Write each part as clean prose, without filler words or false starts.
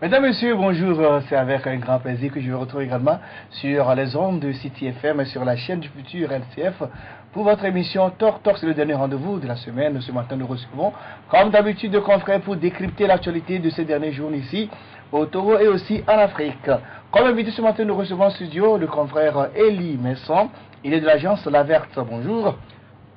Mesdames, Messieurs, bonjour. C'est avec un grand plaisir que je vous retrouve également sur les ondes de City FM et sur la chaîne du futur LCF pour votre émission Talk. C'est le dernier rendez-vous de la semaine. Ce matin, nous recevons, comme d'habitude, de confrères pour décrypter l'actualité de ces derniers jours ici au Togo et aussi en Afrique. Comme invité ce matin, nous recevons en studio le confrère Elie Messon. Il est de l'agence La Verte. Bonjour.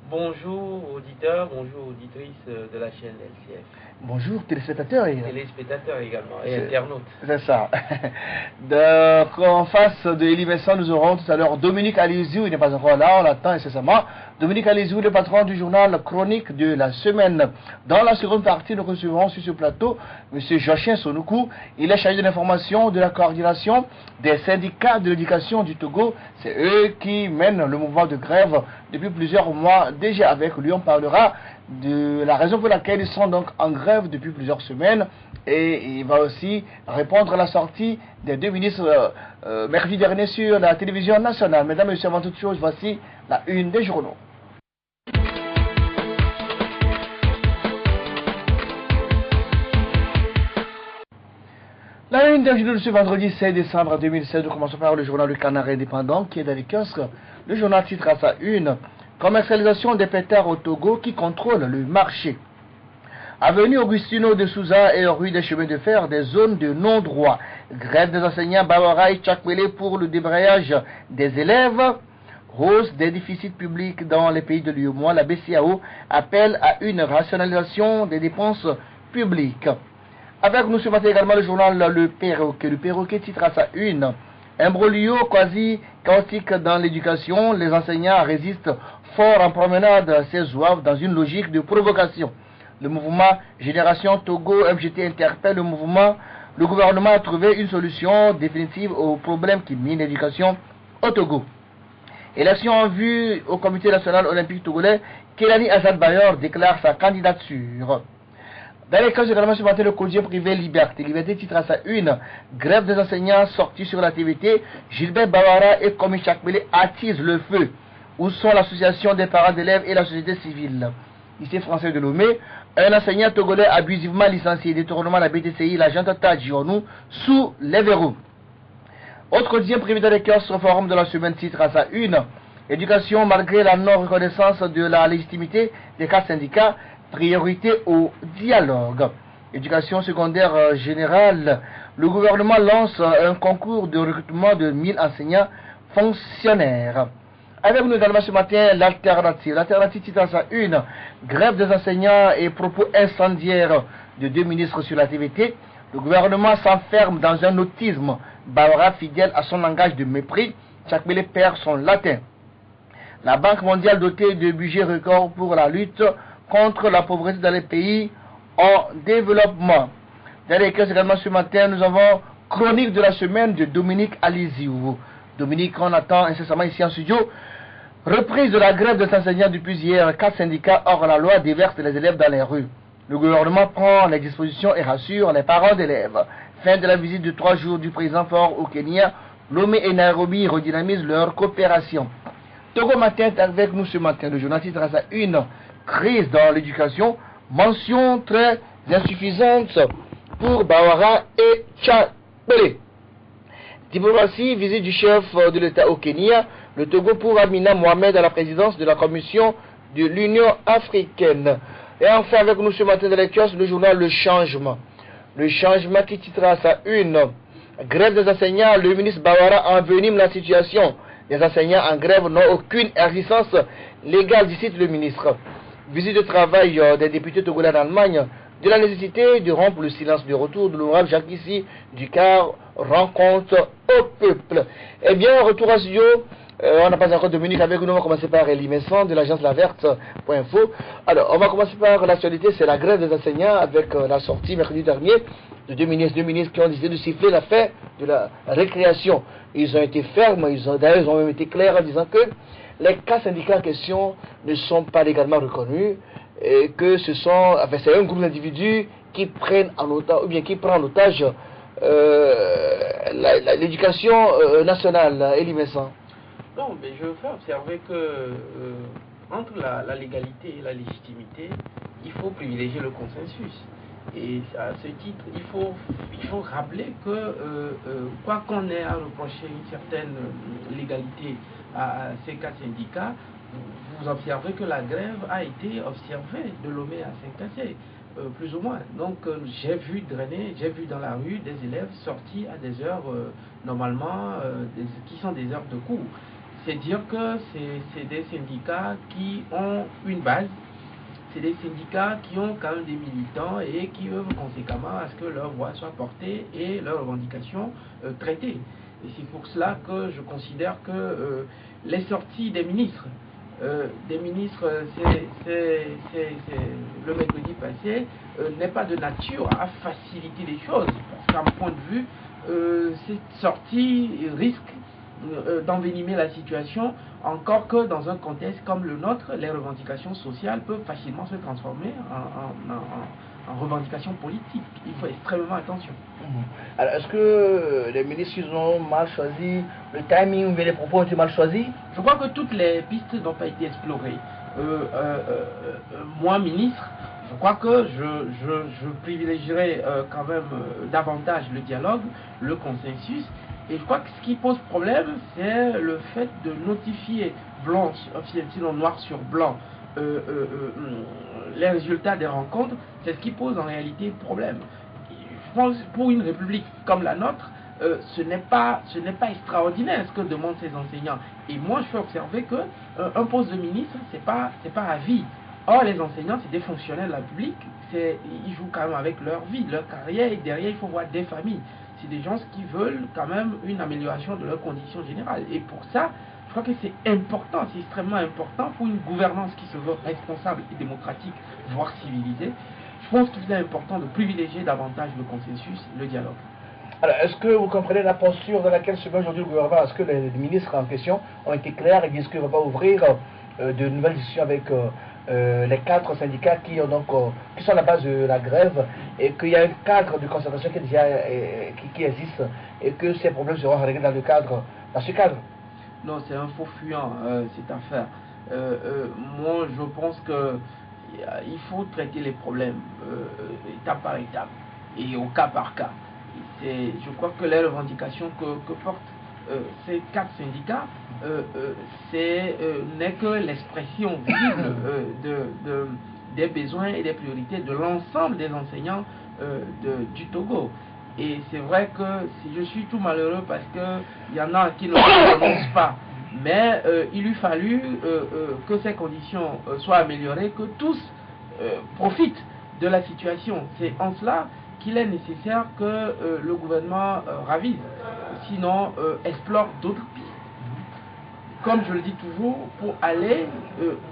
Bonjour auditeurs, bonjour auditrices de la chaîne LCF. Bonjour téléspectateurs. Téléspectateurs également et internautes. C'est ça. Donc, en face de Elie Messon, nous aurons tout à l'heure Dominique Alizou. Il n'est pas encore là, on l'attend incessamment. Dominique Alizou, le patron du journal Chronique de la semaine. Dans la seconde partie, nous recevrons sur ce plateau M. Joachim Sonoukou. Il est chargé de l'information, de la coordination des syndicats de l'éducation du Togo. C'est eux qui mènent le mouvement de grève depuis plusieurs mois. Déjà avec lui, on parlera de la raison pour laquelle ils sont donc en grève depuis plusieurs semaines. Et il va aussi répondre à la sortie des deux ministres mercredi dernier sur la télévision nationale. Mesdames et messieurs, avant toute chose, voici la une des journaux. La une des journaux de ce vendredi 16 décembre 2016, nous commençons par le journal Le Canard Indépendant qui est dans les kiosques. Le journal titre à sa une commercialisation des pétards au Togo qui contrôle le marché. Avenue Augustino de Souza et rue des Chemins de Fer, des zones de non-droit. Grève des enseignants Bawara et Tchakpele pour le débrayage des élèves. Hausse des déficits publics dans les pays de l'UEMOA. La BCAO appelle à une rationalisation des dépenses publiques. Avec nous ce matin également le journal Le Perroquet. Le Perroquet titre à sa une imbroglio quasi chaotique dans l'éducation. Les enseignants résistent fort en promenade ces zouaves dans une logique de provocation. Le mouvement Génération Togo MGT interpelle le gouvernement à trouver une solution définitive aux problèmes qui minent l'éducation au Togo. Élection en vue au comité national olympique togolais, Kelani Azad Bayor déclare sa candidature. Dans les cas également ce matin, le quotidien privé Liberté. Liberté titre à sa une grève des enseignants sortis sur la TVT. Gilbert Bawara et Komi Chakbele attisent le feu. Où sont l'association des parents d'élèves et la société civile? Lycée français de Lomé, un enseignant togolais abusivement licencié, détournement de la BTCI, l'agent Tadjionou, sous les verrous. Autre quotidien privé dans les kiosques, forum de la semaine titre à sa une éducation malgré la non-reconnaissance de la légitimité des quatre syndicats, priorité au dialogue. Éducation secondaire générale, le gouvernement lance un concours de recrutement de 1000 enseignants fonctionnaires. Avec nous également ce matin, l'alternative. L'alternative titre à sa une grève des enseignants et propos incendiaires de deux ministres sur la TVT. Le gouvernement s'enferme dans un autisme. Bawara fidèle à son langage de mépris. Chakbele perd son latin. La Banque mondiale dotée de budget record pour la lutte contre la pauvreté dans les pays en développement. Dans les cases également ce matin, nous avons chronique de la semaine de Dominique Alizou. Dominique, on attend incessamment ici en studio. Reprise de la grève des enseignants depuis hier. 4 syndicats hors la loi déversent les élèves dans les rues. Le gouvernement prend les dispositions et rassure les parents d'élèves. Fin de la visite de 3 jours du président Fort au Kenya. Lomé et Nairobi redynamisent leur coopération. Togo Matin est avec nous ce matin. Le journal titre à sa une crise dans l'éducation. Mention très insuffisante pour Bawara et Tchakbele. Diplomatie, visite du chef de l'État au Kenya. Le Togo pour Amina Mohamed à la présidence de la Commission de l'Union africaine. Et enfin avec nous ce matin de la kiosque, le journal Le Changement. Le Changement qui titrera sa une grève des enseignants. Le ministre Bawara envenime la situation. Les enseignants en grève n'ont aucune résistance légale, dit le ministre. Visite de travail des députés togolais en Allemagne. De la nécessité de rompre le silence de retour de l'honorable Jacques Issi du CAR rencontre au peuple. Eh bien, retour à studio. On n'a pas encore Dominique avec nous. On va commencer par Elie Messon de l'agence La Verte.info. Alors, on va commencer par l'actualité. C'est la grève des enseignants avec la sortie mercredi dernier de deux ministres qui ont décidé de siffler la fin de la récréation. Ils ont été fermes. D'ailleurs, ils ont même été clairs en disant que les cas syndicats en question ne sont pas légalement reconnus. Et que c'est un groupe d'individus qui prennent en otage, ou bien qui prend en otage l'éducation nationale. Elie Messon. Non, mais je fais observer que entre la légalité et la légitimité, il faut privilégier le consensus. Et à ce titre, il faut rappeler que quoi qu'on ait à reprocher une certaine légalité à ces quatre syndicats, vous observez que la grève a été observée de Lomé à Saint-Cassé, plus ou moins. Donc j'ai vu dans la rue des élèves sortis à des heures normalement qui sont des heures de cours. C'est dire que c'est des syndicats qui ont une base. C'est des syndicats qui ont quand même des militants et qui œuvrent conséquemment à ce que leur voix soit portée et leurs revendications traitées. Et c'est pour cela que je considère que les sorties des ministres, le mercredi passé, n'est pas de nature à faciliter les choses. Parce qu'à mon point de vue, cette sortie risque d'envenimer la situation, encore que dans un contexte comme le nôtre, les revendications sociales peuvent facilement se transformer en revendications politiques. Il faut extrêmement attention. Alors, est-ce que les ministres ils ont mal choisi le timing ou les propos ont été mal choisis? Je crois que toutes les pistes n'ont pas été explorées. Moi, ministre, je crois que je privilégierais quand même davantage le dialogue, le consensus. Et je crois que ce qui pose problème, c'est le fait de notifier blanc, sinon noir sur blanc, les résultats des rencontres. C'est ce qui pose en réalité problème. Je pense que pour une république comme la nôtre, ce n'est pas extraordinaire ce que demandent ces enseignants. Et moi, je fais observer qu'un poste de ministre, c'est pas à vie. Or, les enseignants, c'est des fonctionnaires de la République, ils jouent quand même avec leur vie, leur carrière, et derrière, il faut voir des familles. C'est des gens qui veulent quand même une amélioration de leurs conditions générales. Et pour ça, je crois que c'est important, c'est extrêmement important pour une gouvernance qui se veut responsable et démocratique, voire civilisée. Je pense qu'il est important de privilégier davantage le consensus, le dialogue. Alors, est-ce que vous comprenez la posture dans laquelle se met aujourd'hui le gouvernement? Est-ce que les ministres en question ont été clairs et disent qu'il ne va pas ouvrir de nouvelles discussions avec les quatre syndicats qui sont à la base de la grève et qu'il y a un cadre de concertation qui existe et que ces problèmes seront réglés dans ce cadre? Non, c'est un faux fuyant, cette affaire. Moi, je pense qu'il faut traiter les problèmes étape par étape et au cas par cas. Je crois que les revendications que portent ces quatre syndicats n'est que l'expression visible des besoins et des priorités de l'ensemble des enseignants du Togo. Et c'est vrai que je suis tout malheureux parce qu'il y en a qui ne le prononcent pas. Mais il eût fallu que ces conditions soient améliorées, que tous profitent de la situation. C'est en cela qu'il est nécessaire que le gouvernement ravise, sinon explore d'autres pistes. Comme je le dis toujours, pour aller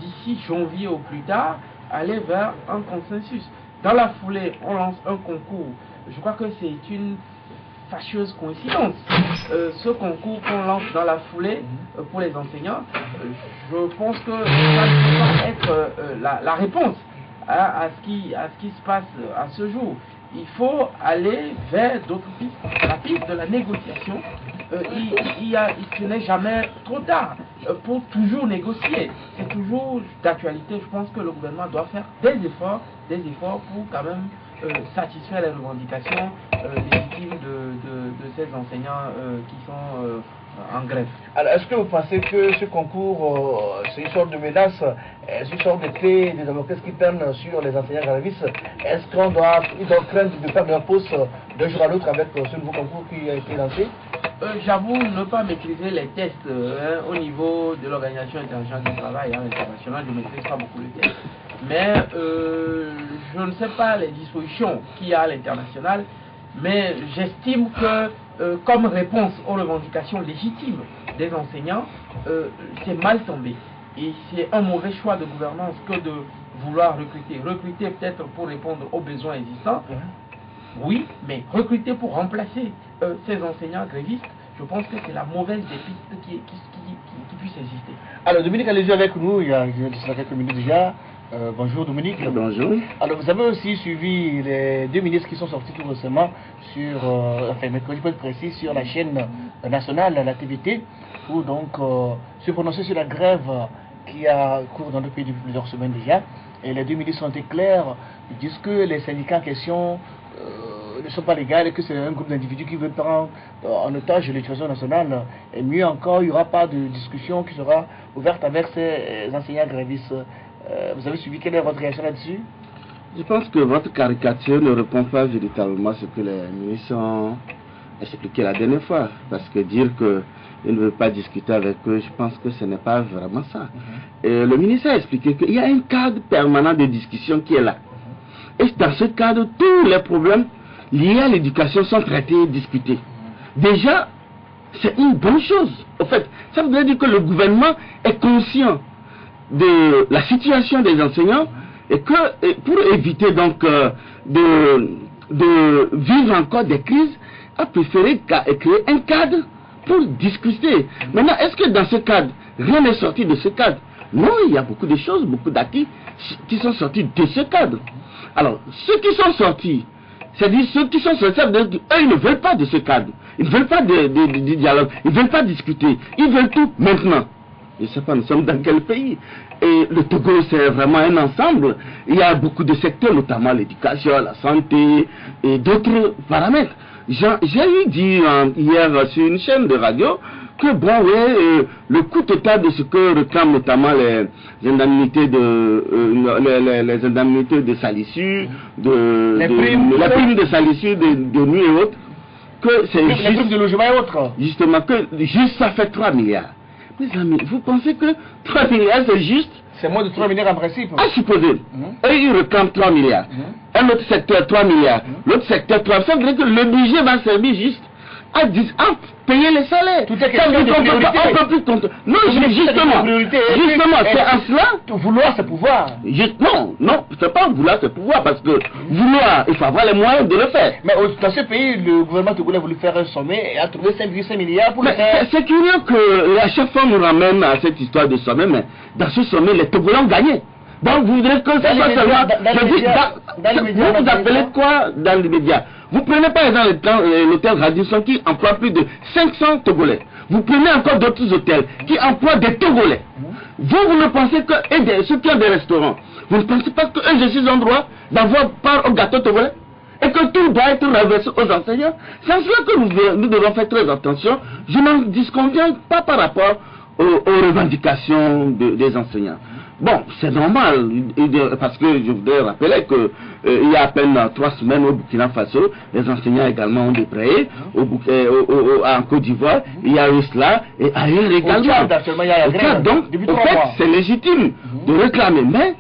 d'ici janvier au plus tard, aller vers un consensus. Dans la foulée, on lance un concours. Je crois que c'est une fâcheuse coïncidence. Ce concours qu'on lance dans la foulée pour les enseignants, je pense que ça ne peut pas être la réponse à ce qui se passe à ce jour. Il faut aller vers d'autres pistes. La piste de la négociation, ce n'est jamais trop tard pour toujours négocier. C'est toujours d'actualité. Je pense que le gouvernement doit faire des efforts pour quand même satisfaire les revendications légitimes de ces enseignants qui sont en grève. Alors, est-ce que vous pensez que ce concours, c'est une sorte de menace, c'est une sorte d'effet des démocrates qui peinent sur les enseignants grévistes? Est-ce qu'ils doivent craindre de perdre leur poste d'un jour à l'autre avec ce nouveau concours qui a été lancé? J'avoue ne pas maîtriser les tests au niveau de l'Organisation internationale du travail. Internationale, je ne maîtrise pas beaucoup les tests. Mais je ne sais pas les dispositions qu'il y a à l'international, mais j'estime que comme réponse aux revendications légitimes des enseignants, c'est mal tombé. Et c'est un mauvais choix de gouvernance que de vouloir recruter. Recruter peut-être pour répondre aux besoins existants, oui, mais recruter pour remplacer ces enseignants grévistes, je pense que c'est la mauvaise des pistes qui puisse exister. Alors Dominique Alési avec nous, il y a quelques minutes déjà. Bonjour Dominique. Bonjour. Alors vous avez aussi suivi les deux ministres qui sont sortis tout récemment sur, mercredi pour être précis, sur la chaîne nationale, la TVT, pour donc se prononcer sur la grève qui a cours dans le pays depuis plusieurs semaines déjà. Et les deux ministres ont été clairs. Ils disent que les syndicats en question ne sont pas légaux et que c'est un groupe d'individus qui veut prendre en otage l'éducation nationale. Et mieux encore, il n'y aura pas de discussion qui sera ouverte avec ces enseignants grévistes. Vous avez suivi, quelle est votre réaction là-dessus? Je pense que votre caricature ne répond pas véritablement à ce que les ministres ont expliqué la dernière fois. Parce que dire qu'ils ne veulent pas discuter avec eux, je pense que ce n'est pas vraiment ça. Et le ministre a expliqué qu'il y a un cadre permanent de discussion qui est là. Et dans ce cadre, tous les problèmes liés à l'éducation sont traités et discutés. Déjà, c'est une bonne chose. En fait, ça voudrait dire que le gouvernement est conscient de la situation des enseignants et que pour éviter donc de vivre encore des crises, a préféré créer un cadre pour discuter. Maintenant, est-ce que dans ce cadre, rien n'est sorti de ce cadre? Non, il y a beaucoup de choses, beaucoup d'acquis qui sont sortis de ce cadre. Alors, ceux qui sont sortis, c'est-à-dire ceux qui sont sortis, eux, ils ne veulent pas de ce cadre. Ils ne veulent pas de dialogue. Ils ne veulent pas discuter. Ils veulent tout maintenant. Je ne sais pas, nous sommes dans quel pays? Et le Togo, c'est vraiment un ensemble. Il y a beaucoup de secteurs, notamment l'éducation, la santé et d'autres paramètres. J'ai eu dit hier sur une chaîne de radio que bon, oui, le coût total de ce que réclament notamment les indemnités les indemnités de salissure, les primes de salissure de nuit et autres, que c'est les primes de logement et autres. Justement, que juste ça fait 3 milliards. Mes amis, vous pensez que 3 milliards c'est juste? C'est moins de 3 milliards en principe. À supposer. Eux, ils réclament 3 milliards. Un autre secteur, 3 milliards. L'autre secteur, 3 milliards. Ça veut dire que le budget va servir juste à payer les salaires. Tout est question de priorité. On peut plus compter. Non, justement, c'est en cela. Vouloir, c'est pouvoir. Non, c'est pas vouloir, c'est pouvoir. Parce que vouloir, il faut avoir les moyens de le faire. Mais dans ce pays, le gouvernement togolais a voulu faire un sommet et a trouvé 5,5 milliards pour le faire. C'est curieux que à chaque fois on nous ramène à cette histoire de sommet, mais dans ce sommet, les Togolais ont gagné. Donc vous voudrez que ce soit seulement... Vous appelez quoi dans les médias? Vous prenez par exemple l'hôtel Radisson qui emploie plus de 500 Togolais. Vous prenez encore d'autres hôtels qui emploient des Togolais. Vous ne pensez que, et ceux qui ont des restaurants, vous ne pensez pas qu'eux, je suis en droit d'avoir part au gâteau Togolais? Et que tout doit être reversé aux enseignants? C'est en cela que nous devons faire très attention. Je n'en disconviens pas par rapport aux revendications des enseignants. Bon, c'est normal, parce que je voudrais rappeler que il y a à peine 3 semaines au Burkina Faso, les enseignants également ont débrayé, en Côte d'Ivoire, il y a eu cela, et ailleurs également. Donc, en fait, c'est légitime de réclamer, mais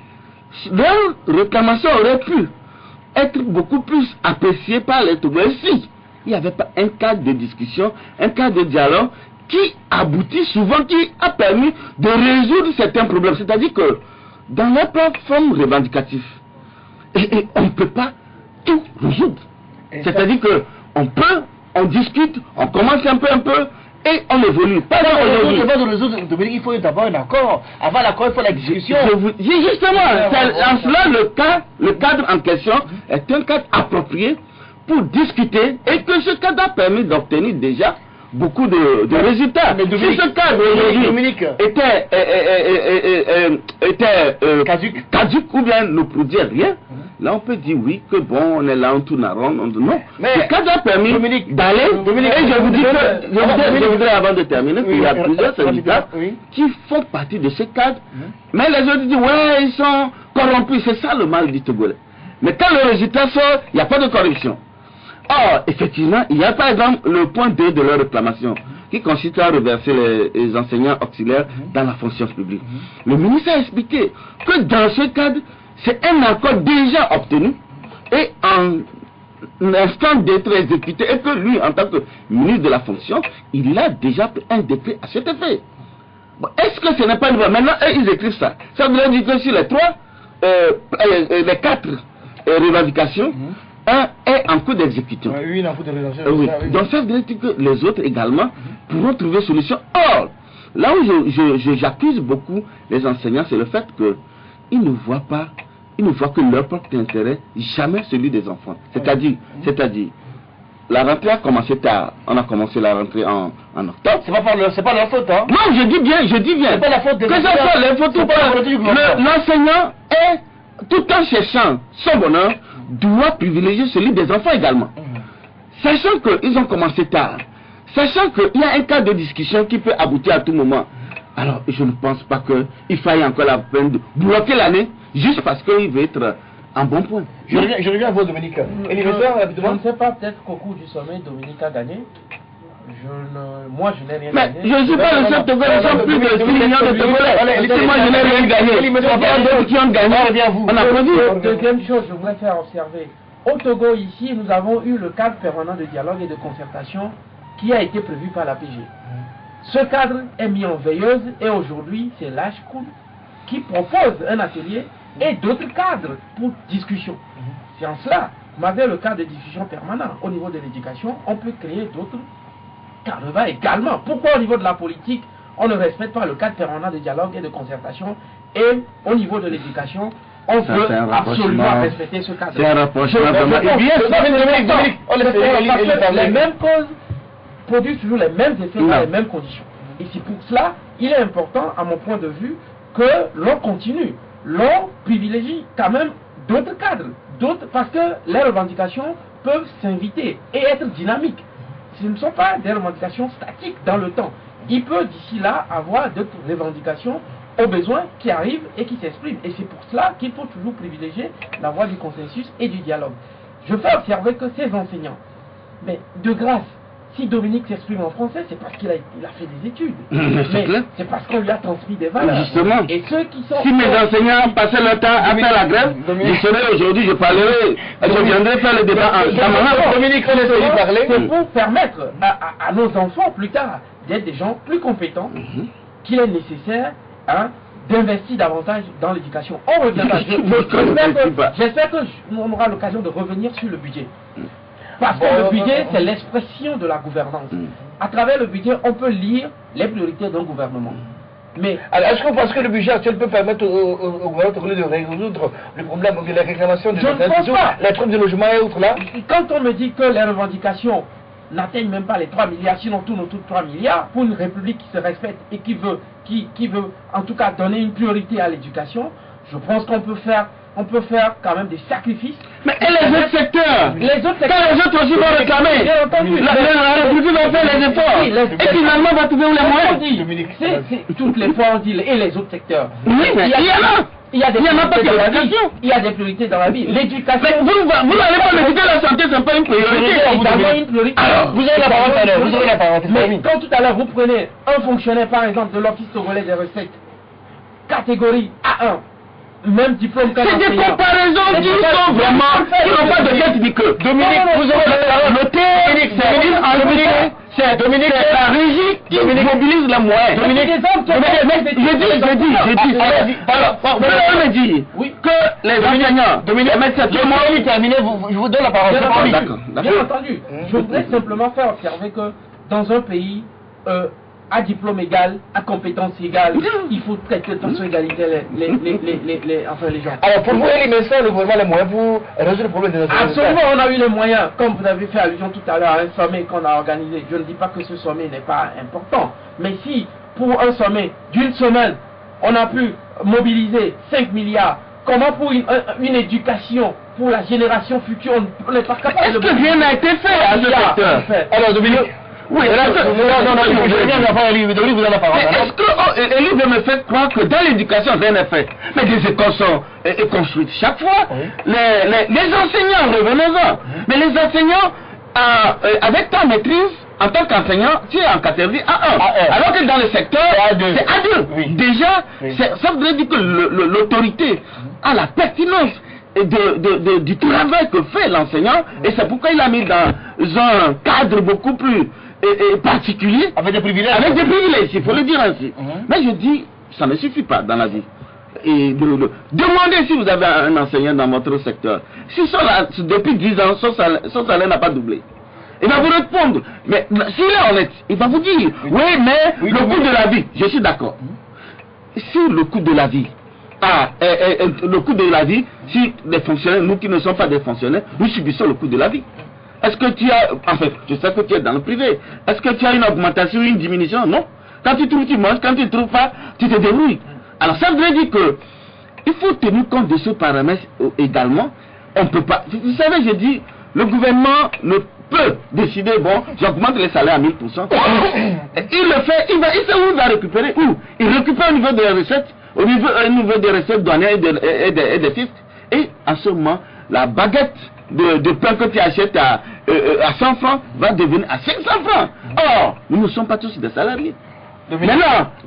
leur réclamation aurait pu être beaucoup plus appréciée par les Togolais si il n'y avait pas un cadre de discussion, un cadre de dialogue qui aboutit souvent, qui a permis de résoudre certains problèmes. C'est-à-dire que dans la plateforme revendicative, on ne peut pas tout résoudre. C'est-à-dire que on discute, on commence un peu, et on évolue. Pas aujourd'hui. Il faut d'abord un accord. Avant l'accord, il faut la discussion. Justement, en cela, le cadre en question est un cadre approprié pour discuter, et que ce cadre a permis d'obtenir déjà beaucoup de résultats. Mais si ce cadre aujourd'hui était caduque ou bien ne produit rien, là on peut dire oui, que bon, on est là, on tourne à rond, non. Mais ce cadre a permis d'aller, et je vous dis que, je voudrais avant de terminer, qu'il y a plusieurs syndicats qui font partie de ce cadre, mais les autres disent, ouais, ils sont corrompus, c'est ça le mal du Togolais. Mais quand le résultat sort, il n'y a pas de corruption. Or, effectivement, il y a par exemple le point 2 de leur réclamation, qui consiste à reverser les enseignants auxiliaires dans la fonction publique. Le ministre a expliqué que dans ce cadre, c'est un accord déjà obtenu et en instant d'être exécuté, et que lui, en tant que ministre de la fonction, il a déjà pris un décret à cet effet. Bon, est-ce que ce n'est pas une voie? Maintenant, ils écrivent ça. Ça veut dire que sur les 4 revendications, un est en cours d'exécution. Oui, en cours d'exécution. Oui. Donc ça veut dire que les autres également pourront trouver solution. Or, là où j'accuse beaucoup les enseignants, c'est le fait qu'ils ne voient pas, ils ne voient que leur propre intérêt, jamais celui des enfants. C'est-à-dire, la rentrée a commencé tard. On a commencé la rentrée en octobre. C'est pas leur faute, hein? Non, je dis bien. C'est pas la faute des que ça soit les fautes ou pas. L'enseignant est tout en cherchant son bonheur, doit privilégier celui des enfants également. Sachant qu'ils ont commencé tard, sachant qu'il y a un cas de discussion qui peut aboutir à tout moment, alors je ne pense pas qu'il faille encore la peine de bloquer l'année juste parce qu'il veut être en bon point. Je reviens à vous, Dominique. Je ne sais pas, peut-être qu'au cours du sommet, Dominique a gagné. Moi, je n'ai rien mais gagné. je ne suis pas le seul Togolais, il y a plus de 6 millions de Togolais. Moi, je n'ai rien gagné. Il y a d'autres qui ont gagné. On a produit. Deuxième chose, je voudrais faire observer. Au Togo, ici, nous avons eu le cadre permanent de dialogue et de concertation qui a été prévu par la PG. Ce cadre est mis en veilleuse et aujourd'hui, c'est l'HCOUL qui propose un atelier et d'autres cadres pour discussion. C'est en cela, malgré le cadre de discussion permanent au niveau de l'éducation, on peut créer d'autres cadres également. Pourquoi au niveau de la politique, on ne respecte pas le cadre permanent de dialogue et de concertation et au niveau de l'éducation, on veut absolument respecter ce cadre. C'est un rapprochement. Les mêmes causes produisent toujours les mêmes effets dans les mêmes conditions. Et c'est pour cela, il est important, à mon point de vue, que l'on continue, l'on privilégie quand même d'autres cadres, parce que les revendications peuvent s'inviter et être dynamiques. Ce ne sont pas des revendications statiques dans le temps. Il peut d'ici là avoir d'autres revendications aux besoins qui arrivent et qui s'expriment. Et c'est pour cela qu'il faut toujours privilégier la voie du consensus et du dialogue. Je fais observer que ces enseignants, mais de grâce, si Dominique s'exprime en français, c'est parce qu'il a fait des études. Mais c'est parce qu'on lui a transmis des valeurs. Justement. Et ceux qui sont... Si mes enseignants passaient leur temps à faire la grève, je serais aujourd'hui, je parlerai, je viendrai faire le débat dans mon rapport. Dominique, on essaie de parler. C'est pour permettre à nos enfants, plus tard, d'être des gens plus compétents, qu'il est nécessaire d'investir davantage dans l'éducation. On reviendra. J'espère qu'on aura l'occasion de revenir sur le budget. Parce que le budget, c'est l'expression de la gouvernance. À travers le budget, on peut lire les priorités d'un gouvernement. Mais alors, est-ce qu'on pense que le budget actuel peut permettre au gouvernement de résoudre le problème de la réclamation des la troupe de logement et autres là? Quand on me dit que les revendications n'atteignent même pas les 3 milliards, sinon tournent autour de 3 milliards, pour une république qui se respecte et qui veut en tout cas donner une priorité à l'éducation, je pense qu'on peut faire quand même des sacrifices. Mais et les autres secteurs? Quand les autres aussi vont réclamer, la République va faire les efforts. Et finalement, va trouver les moyens. Toutes les fois, on dit, et les autres secteurs. Oui, mais il y en a. Il y a des priorités dans la vie. L'éducation. Mais vous n'allez pas me dire que la santé, ce n'est pas une priorité. C'est également une priorité. Alors, vous avez la parole tout à l'heure. Vous avez la parole. Mais quand tout à l'heure, vous prenez un fonctionnaire, par exemple, de l'Office togolais des recettes, catégorie A1, même diplôme qu'un enseignant. C'est des comparaisons qui sont vraiment, qui n'ont pas de tête du que. Dominique, vous avez la parole. Dominique, c'est la régie qui mobilise les moyens. Dominique, je dis. Alors, vous me dire que les enseignants, Dominique, terminé, je vous donne la parole. Bien entendu. Je voudrais simplement faire observer que dans un pays à diplôme égal, à compétence égale, il faut traiter de façon égalitaire les gens. Alors pour vous éliminer ça, le gouvernement a les moyens pour résoudre le problème des enseignants? Absolument, on a eu les moyens, comme vous avez fait allusion tout à l'heure à un sommet qu'on a organisé. Je ne dis pas que ce sommet n'est pas important, mais si pour un sommet d'une semaine, on a pu mobiliser 5 milliards, comment pour une éducation pour la génération future, on n'est pas capable de... Est-ce que rien n'a été fait à ce secteur? Alors Dominique, oui, non, je reviens à la parole, vous avez la parole. Est-ce que Elie veut me faire croire que dans l'éducation, rien n'est fait? Mais des écoles sont construites chaque fois. Les enseignants, revenons-en. Mais les enseignants, avec ta maîtrise, en tant qu'enseignant, tu es en catégorie A1. Alors que dans le secteur, c'est A2. Déjà, ça voudrait dire que l'autorité a la pertinence du travail que fait l'enseignant. Et c'est pourquoi il a mis dans un cadre beaucoup plus particulier. Avec des privilèges. Avec des privilèges, il faut le dire ainsi. Mais je dis, ça ne suffit pas dans la vie. Et demandez si vous avez un enseignant dans votre secteur. Si depuis 10 ans, son salaire n'a pas doublé. Il va vous répondre. Mais s'il est honnête, il va vous dire, oui, mais le coût de la vie, je suis d'accord. Si le coût de la vie, le coût de la vie, si les fonctionnaires, nous qui ne sommes pas des fonctionnaires, nous subissons le coût de la vie. Est-ce que tu as, en fait, je sais que tu es dans le privé, est-ce que tu as une augmentation ou une diminution? Non. Quand tu trouves, tu manges, quand tu ne trouves pas, tu te débrouilles. Alors ça veut dire que il faut tenir compte de ce paramètre également. On peut pas. Vous savez, j'ai dit, le gouvernement ne peut décider, bon, j'augmente les salaires à 1000%. Il le fait, il sait où il va récupérer. Où? Il récupère au niveau des recettes, au niveau des recettes douanières et des fiscs. Et à ce moment, la baguette de pain que tu achètes à 100 francs va devenir à 500 francs. Or, nous ne sommes pas tous des salariés.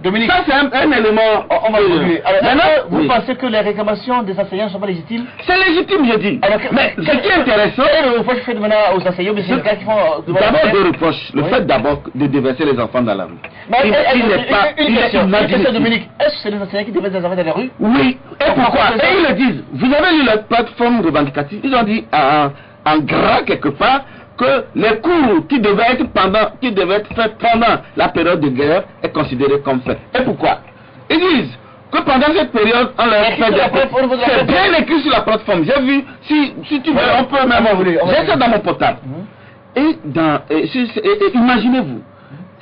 Dominique, ça c'est un élément. On va évoluer. Alors, maintenant, vous oui. pensez que les réclamations des enseignants ne sont pas légitimes? C'est légitime, je dis. Alors, mais ce qui est intéressant. Quel est le reproche fait maintenant aux enseignants qui font. D'abord, deux reproches. Le fait d'abord de déverser les enfants dans la rue. Il n'est pas. Une question, Dominique. Est-ce que c'est les enseignants qui déversent les enfants dans la rue? Oui. Et pourquoi? Et ils le disent. Vous avez lu la plateforme revendicative. Ils ont dit en gras quelque part que les cours qui devaient être faits pendant la période de guerre est considéré comme fait. Et pourquoi? Ils disent que pendant cette période, on leur fait des... C'est bien écrit sur la plateforme. J'ai vu, si tu veux, on peut même... J'ai ça dans mon portable. Et imaginez-vous,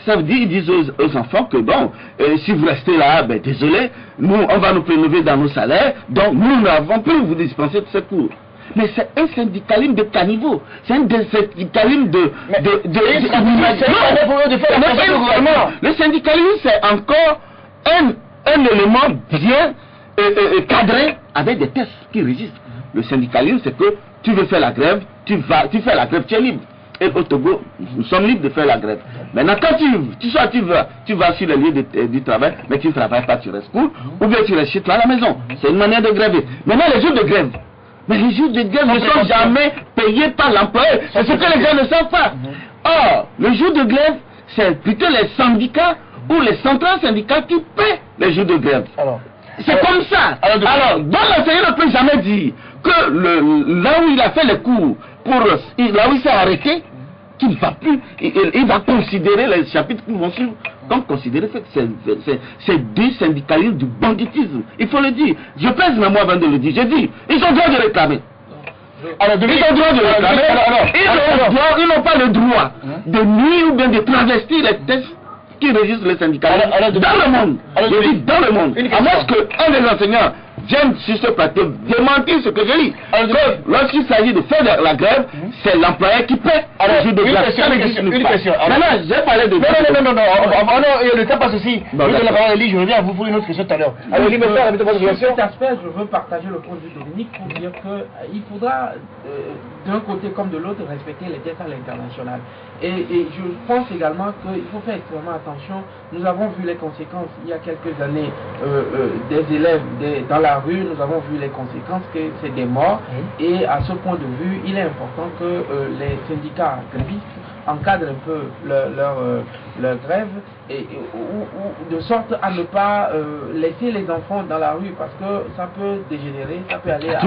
ça veut dire, ils disent aux enfants que bon, si vous restez là, ben désolé, nous, on va nous prélever dans nos salaires, donc nous n'avons plus vous dispenser de ces cours. Mais c'est un syndicalisme de caniveau. C'est un syndicalisme Le syndicalisme, c'est encore un élément bien cadré avec des tests qui résistent. Le syndicalisme, c'est que tu veux faire la grève, tu fais la grève, tu es libre. Et au Togo, nous sommes libres de faire la grève. Maintenant, quand tu vas sur le lieu du travail, mais tu ne travailles pas, tu restes court, ou bien tu restes chez toi à la maison. C'est une manière de gréver. Maintenant, les jours de grève, mais les jours de grève ne sont jamais payés par l'employeur. C'est ce que les gens ne savent pas. Or, le jour de grève, c'est plutôt les syndicats ou les centrales syndicales qui paient les jours de grève. C'est comme ça. Alors, donc l'enseignant ne peut jamais dire que là où il a fait les cours, là où il s'est arrêté, qu'il ne va plus, il va considérer les chapitres qui vont suivre comme considérer que c'est du syndicalisme, du banditisme. Il faut le dire. Je pèse ma moi avant de le dire. Je dis, ils ont le droit de réclamer. Ils ont le droit de réclamer. Ils n'ont pas le droit de nuire ou bien de travestir les textes qui régissent les syndicats dans le monde. Je dis dans le monde. À moins qu'un des enseignants vienne sur ce plateau démentir ce que je dis. Lorsqu'il s'agit de faire la grève, c'est l'employeur qui paie. Une question. Maintenant, j'ai parlé de... Non, le temps passe aussi. Je reviens à vous pour une autre question tout à l'heure. Sur cet aspect, je veux partager le point de vue de Dominique pour dire qu'il faudra, d'un côté comme de l'autre, respecter les tests à l'international. Et je pense également qu'il faut faire extrêmement attention. Nous avons vu les conséquences il y a quelques années des élèves dans la rue. Nous avons vu les conséquences que c'est des morts. Et à ce point de vue, il est important que les syndicats grévistes encadrent un peu leur grève de sorte à ne pas laisser les enfants dans la rue parce que ça peut dégénérer, ça peut aller à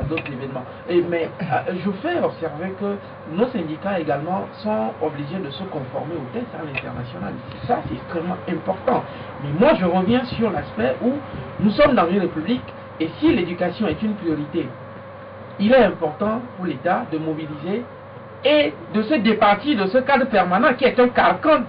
d'autres événements. Mais je fais observer que nos syndicats également sont obligés de se conformer aux tests à l'international. Ça, c'est extrêmement important. Mais moi, je reviens sur l'aspect où nous sommes dans une république et si l'éducation est une priorité, il est important pour l'État de mobiliser et de se départir de ce cadre permanent qui est un carcan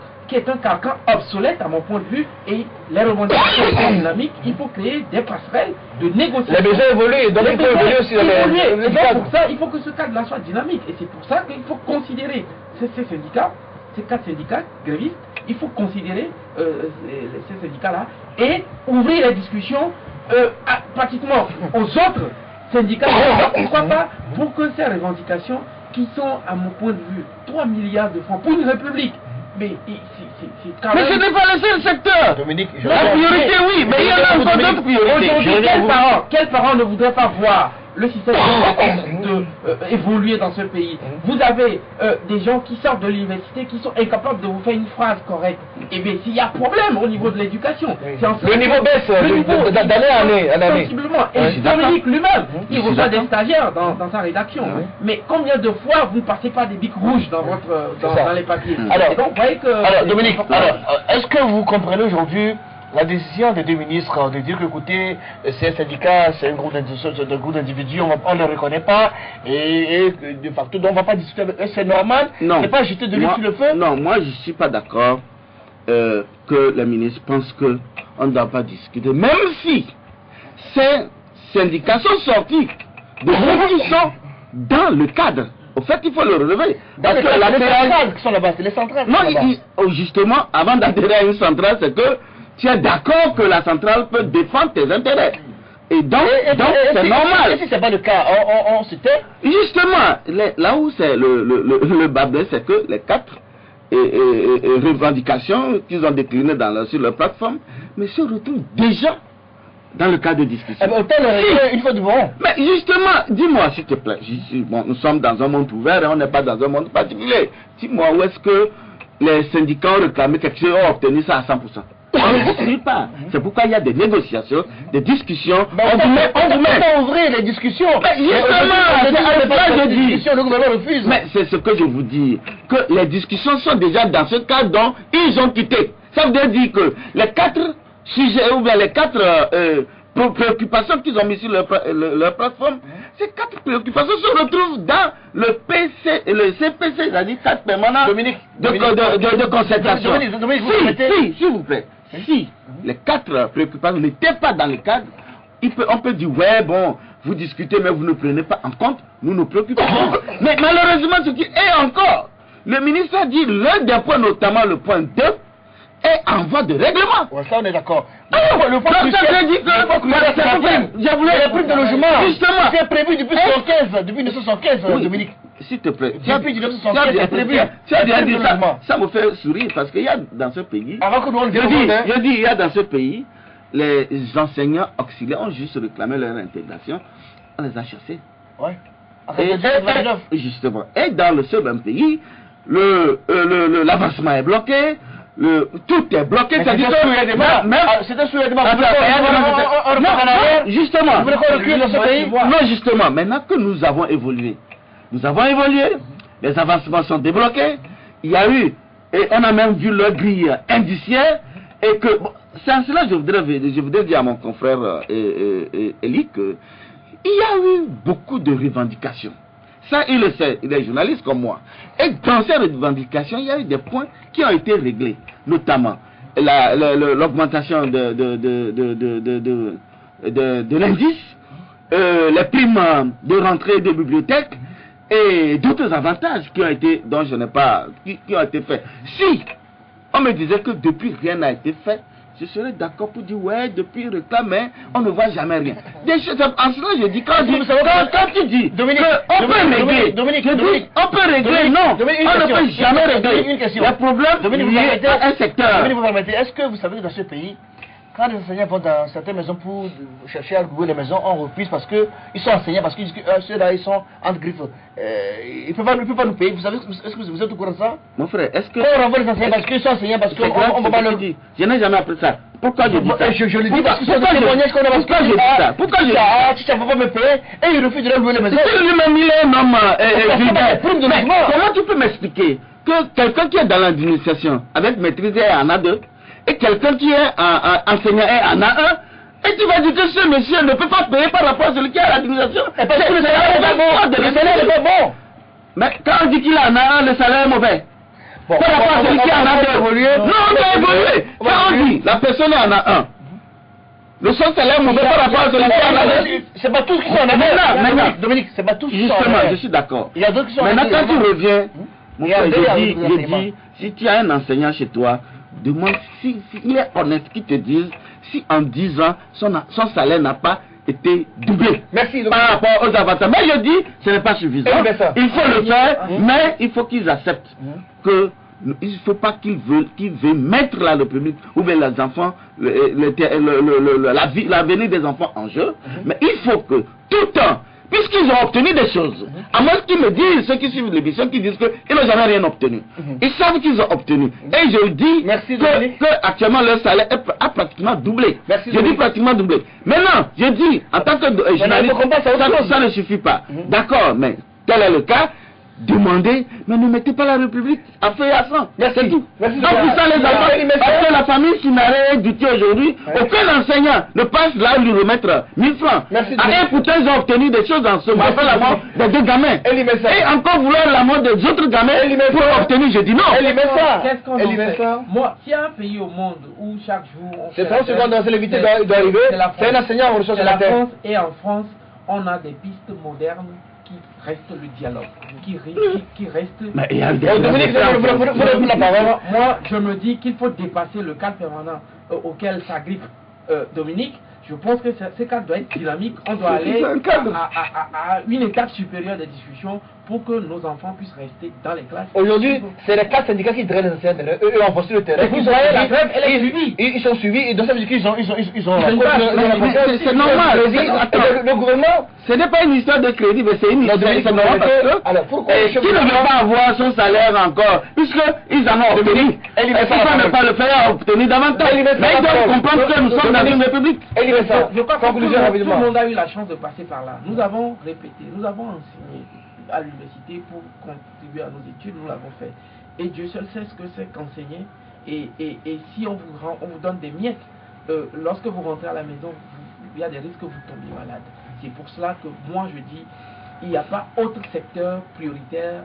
obsolète à mon point de vue, et les revendications sont dynamiques. Il faut créer des passerelles de négociation. Les besoins évoluent, donc il faut évoluer aussi. Et donc pour ça, il faut que ce cadre-là soit dynamique, et c'est pour ça qu'il faut considérer ces syndicats, ces 4 syndicats grévistes, il faut considérer ces syndicats-là et ouvrir les discussions pratiquement aux autres syndicats. Pourquoi pas, pour que ces revendications qui sont, à mon point de vue, 3 milliards de francs pour une république. Mais c'est ce n'est pas le seul secteur. Dominique, la priorité, oui, mais il y en a encore d'autres priorités. Aujourd'hui, quels parents ne voudraient pas voir le système évoluer dans ce pays? Vous avez des gens qui sortent de l'université qui sont incapables de vous faire une phrase correcte. Et bien, s'il y a problème au niveau de l'éducation, le niveau baisse d'année en année. Sensiblement. Et Dominique lui-même, il reçoit des stagiaires dans sa rédaction. Mais combien de fois vous ne passez pas des bics rouges dans les papiers? Alors, donc, vous voyez que... Alors, Dominique, est-ce que vous comprenez aujourd'hui la décision des 2 ministres de dire que, écoutez, c'est un syndicat, c'est un groupe d'individus, on ne le reconnaît pas, et de facto, donc on ne va pas discuter avec eux, c'est normal, c'est pas jeter de l'huile sur le feu? Non, moi je ne suis pas d'accord que les ministres pensent qu'on ne doit pas discuter, même si ces syndicats sont sortis de ceux qui sont dans le cadre. Au fait, il faut le relever. Parce que les centrales qui sont là-bas, c'est les centrales. Non, justement, avant d'adhérer à une centrale, c'est que tu es d'accord que la centrale peut défendre tes intérêts. Et donc c'est normal. Et si ce n'est pas le cas, on se tait. Justement, là où c'est le bas blesse, c'est que les 4 revendications qu'ils ont déclinées sur leur plateforme, mais se retrouvent déjà dans le cadre de discussion. Autant le régler une fois du bon. Mais justement, dis-moi s'il te plaît, bon, nous sommes dans un monde ouvert et on n'est pas dans un monde particulier. Dis-moi où est-ce que les syndicats ont réclamé quelque chose et ont obtenu ça à 100%. On ne discute pas. C'est pourquoi il y a des négociations, des discussions. On peut ouvrir les discussions. Mais justement, c'est ça que je dis. Le gouvernement refuse. Mais c'est ce que je vous dis, que les discussions sont déjà dans ce cadre dont ils ont quitté. Ça veut dire que les 4 sujets ou bien les 4 préoccupations qu'ils ont mis sur leur plateforme, ces 4 préoccupations se retrouvent dans le CPC, c'est-à-dire 4 permanents de concertation. S'il vous plaît, si les 4 préoccupations n'étaient pas dans le cadre, on peut dire, ouais, bon, vous discutez, mais vous ne prenez pas en compte, nous nous préoccupons. Mais malheureusement, ce qui est encore, le ministre a dit l'un des points, notamment le point 2, est en voie de règlement. Ouais, ça on est d'accord. Le point la prime de logement, justement, c'est prévu depuis 1975, Dominique. S'il te plaît. Depuis 1975, c'est prévu. Tu as bien dit ça. Ça me fait sourire parce qu'il y a dans ce pays. Avant que nous on je dis, il y a dans ce pays, les enseignants auxiliaires ont juste réclamé leur intégration. On les a chassés. Ouais. Justement. Et dans le second pays, l'avancement est bloqué. Tout est bloqué. C'est-à-dire c'était soulèvement. Justement. Vous voulez qu'on recule dans ce pays? Non, justement. Maintenant que nous avons évolué, les avancements sont débloqués. Il y a eu, et on a même vu leur grille indiciaire, et que, bon, c'est en cela que je voudrais dire à mon confrère Eli qu'il y a eu beaucoup de revendications. Ça, il le sait, il est journaliste comme moi. Et dans ces revendications, il y a eu des points qui ont été réglés, notamment l'augmentation de l'indice, les primes de rentrée des bibliothèques et d'autres avantages qui ont été, dont je n'ai pas, qui ont été faits. Si on me disait que depuis rien n'a été fait, je serais d'accord pour dire ouais, depuis réclamer, on ne voit jamais rien. Des choses, en cela je dis, quand tu dis on peut régler, non, on ne peut jamais régler les problèmes liés à un secteur. Est-ce que vous savez que dans ce pays, quand les enseignants vont dans certaines maisons pour chercher à louer les maisons, on refuse parce qu'ils sont enseignants, parce qu'ils disent que ceux-là, ils sont entre griffes. Ils ne peuvent pas nous payer. Vous savez, est-ce que vous êtes au courant de ça? Mon frère, est-ce que... On renvoie les enseignants parce qu'ils sont enseignants, parce qu'on ne va pas leur dire. Je n'ai jamais appris ça. Pourquoi je dis ça? Je le dis parce que c'est des témoignages qu'on a. Pourquoi je dis ça? Pourquoi je dis ça? Tu ne vas pas me payer et ils refusent de leur louer les maisons. Si lui-même il est un homme vulgaire, comment tu peux m'expliquer que quelqu'un qui est dans l'administration avec maîtrise en a 2 et quelqu'un qui est enseignant en a 1, et tu vas dire que ce monsieur ne peut pas payer par rapport à celui qui est à l'administration? Parce que le salaire n'est pas bon. Mais quand on dit qu'il en a 1, le salaire est mauvais. Par rapport à celui qui en a 2, non, on doit évoluer. Quand on dit la personne en a 1, le son salaire est mauvais par rapport à celui qui en a 2. C'est pas tous qui sont en a 2. Dominique, c'est pas tous qui sont en a 2. Justement, je suis d'accord. Il y a d'autres qui sont en a 2. Maintenant, quand tu reviens, je dis, si tu as un enseignant chez toi, demande s'il est honnête, qu'il te dise si en 10 ans son salaire n'a pas été doublé. Merci, par rapport aux avantages. Mais je dis, ce n'est pas suffisant. Il faut le faire, mais il faut qu'ils acceptent que il ne faut pas qu'ils veulent mettre la République ou bien les enfants, l'avenir des enfants en jeu. Mais il faut que tout le temps, puisqu'ils ont obtenu des choses, à moins qu'ils me disent, ceux qui suivent l'émission, qui disent qu'ils n'ont jamais rien obtenu. Ils savent qu'ils ont obtenu. Et je dis que actuellement leur salaire a pratiquement doublé. Je dis pratiquement doublé. Maintenant, je dis, en tant que journaliste, ça ne suffit pas. D'accord, mais tel est le cas. demandez, mais ne mettez pas la République à feu et à sang. C'est tout. Merci. Donc pour ça les enfants, parce que la famille Sinaré d'Uti aujourd'hui, aucun enseignant ne passe là lui remettre 1000 francs. Merci. Et pourtant ils ont obtenu des choses en ce moment, après la mort des deux gamins. Et encore vouloir la mort des autres gamins pour obtenir, je dis non. Qu'est-ce qu'on en fait? Moi, s'il y a un pays au monde où chaque jour on c'est 30 secondes dans l'éviter doit arriver, c'est un enseignant on reçoit sur la France. Et en France, on a des pistes modernes qui restent le dialogue, qui restent... Mais il y a Moi, je me dis qu'il faut dépasser le cadre permanent auquel s'agrippe Dominique. Je pense que ce cadre doit être dynamique. On doit aller à une étape supérieure des discussions pour que nos enfants puissent rester dans les classes. Aujourd'hui, c'est les 4 syndicats qui drainent les enseignants. Eux ont posté le terrain. Vous voyez, la grève, elle est suivie. Ils sont suivis et dans ça veut dire qu'ils ont c'est normal. Le gouvernement... Ce n'est pas une histoire de crédit, mais c'est une histoire de normal parce que qui ne veut pas avoir son salaire encore, puisqu'ils en ont obtenu. Pourquoi ne pas le faire obtenir davantage? Mais ils doivent comprendre que nous sommes dans une république. Je crois que tout le monde a eu la chance de passer par là. Nous avons répété, nous avons enseigné à l'université pour contribuer à nos études, nous l'avons fait. Et Dieu seul sait ce que c'est qu'enseigner. Et si on vous donne des miettes, lorsque vous rentrez à la maison, il y a des risques que vous tombiez malade. C'est pour cela que moi je dis, il n'y a pas autre secteur prioritaire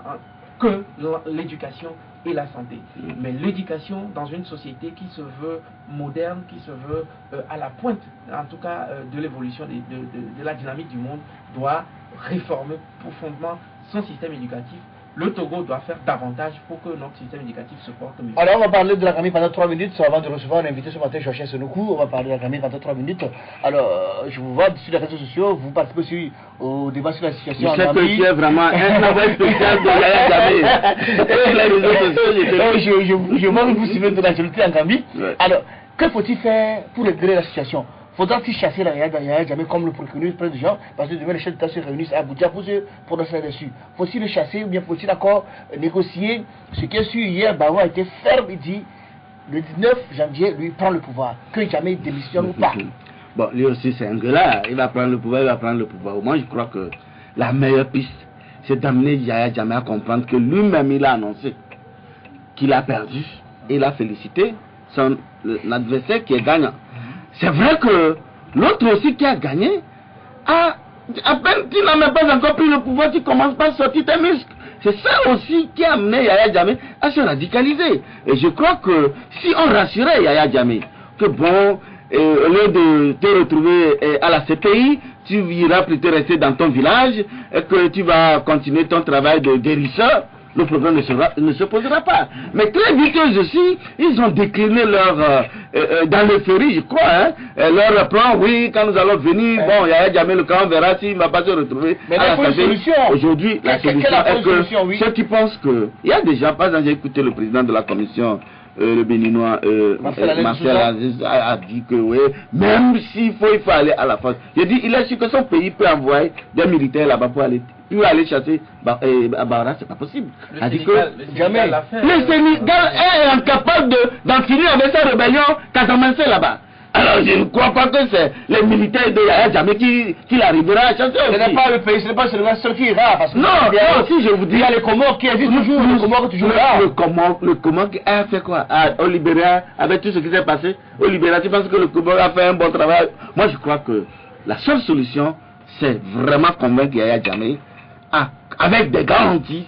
que l'éducation et la santé. Mais l'éducation dans une société qui se veut moderne, qui se veut à la pointe, en tout cas de l'évolution de la dynamique du monde, doit réformer profondément son système éducatif. Le Togo doit faire davantage pour que notre système éducatif se porte mieux. Alors on va parler de la Gambie pendant 3 minutes avant de recevoir un invité ce matin, Joachim Senoukou. On va parler de la Gambie pendant 3 minutes. Alors je vous vois sur les réseaux sociaux, vous participez aussi au débat sur la situation en Gambie. Je sais que tu es vraiment un envoyé spécial de Yaya Jammeh. Les réseaux sociaux, je vois que vous suivez de l'actualité en Gambie. Alors, que faut-il faire pour régler la situation? Faudra-t-il chasser la Yaya Jammeh comme le préconise plein de gens? Parce que demain les chefs d'État se réunissent à Abuja pour se prononcer dessus. Faut-il le chasser ou bien faut-il encore négocier? Ce qui est sûr, hier, Barrow a été ferme, il dit le 19 janvier, lui prend le pouvoir. Que Jammeh démissionne ou pas. Bon, lui aussi c'est un gars, il va prendre le pouvoir, Moi je crois que la meilleure piste, c'est d'amener Yaya Jammeh à comprendre que lui-même il a annoncé qu'il a perdu. Et il a félicité son adversaire qui est gagnant. C'est vrai que l'autre aussi qui a gagné, à peine tu n'as même pas encore pris le pouvoir, tu commences par sortir tes muscles. C'est ça aussi qui a amené Yaya Jammeh à se radicaliser. Et je crois que si on rassurait Yaya Jammeh, que bon, au lieu de te retrouver à la CPI, tu iras plutôt rester dans ton village, et que tu vas continuer ton travail de guérisseur, le problème ne se posera pas. Mais très vite aussi, ils ont décliné leur, dans l'euphorie, je crois, leur plan, oui, quand nous allons venir, bon, Yaya Jammeh, le camp, on verra s'il ne va pas se retrouver. Mais à la solution. Aujourd'hui, la solution est que ceux qui pensent que, il y a déjà, pas j'ai écouté le président de la commission, le béninois Marcel Aziz a dit que oui, même s'il faut, il faut aller à la force. Je dis, il est sûr que son pays peut envoyer des militaires là-bas pour aller chasser à Barra, c'est pas possible. Le Sénégal est incapable d'en finir avec sa rébellion quand on commence là-bas. Alors je ne crois pas que c'est les militaires de Yaya Jammeh qui l'arrivera à chasser aussi. Ce n'est pas le pays, ce n'est pas seulement ceux qui ira. Parce que non, si je vous dis, il y a les Comores qui existent toujours, le Comore toujours là. Le Comore a fait quoi au Libéria, avec tout ce qui s'est passé au Libéria, tu penses que le Comore a fait un bon travail? Moi je crois que la seule solution, c'est vraiment convaincre Yaya Jammeh avec des garanties,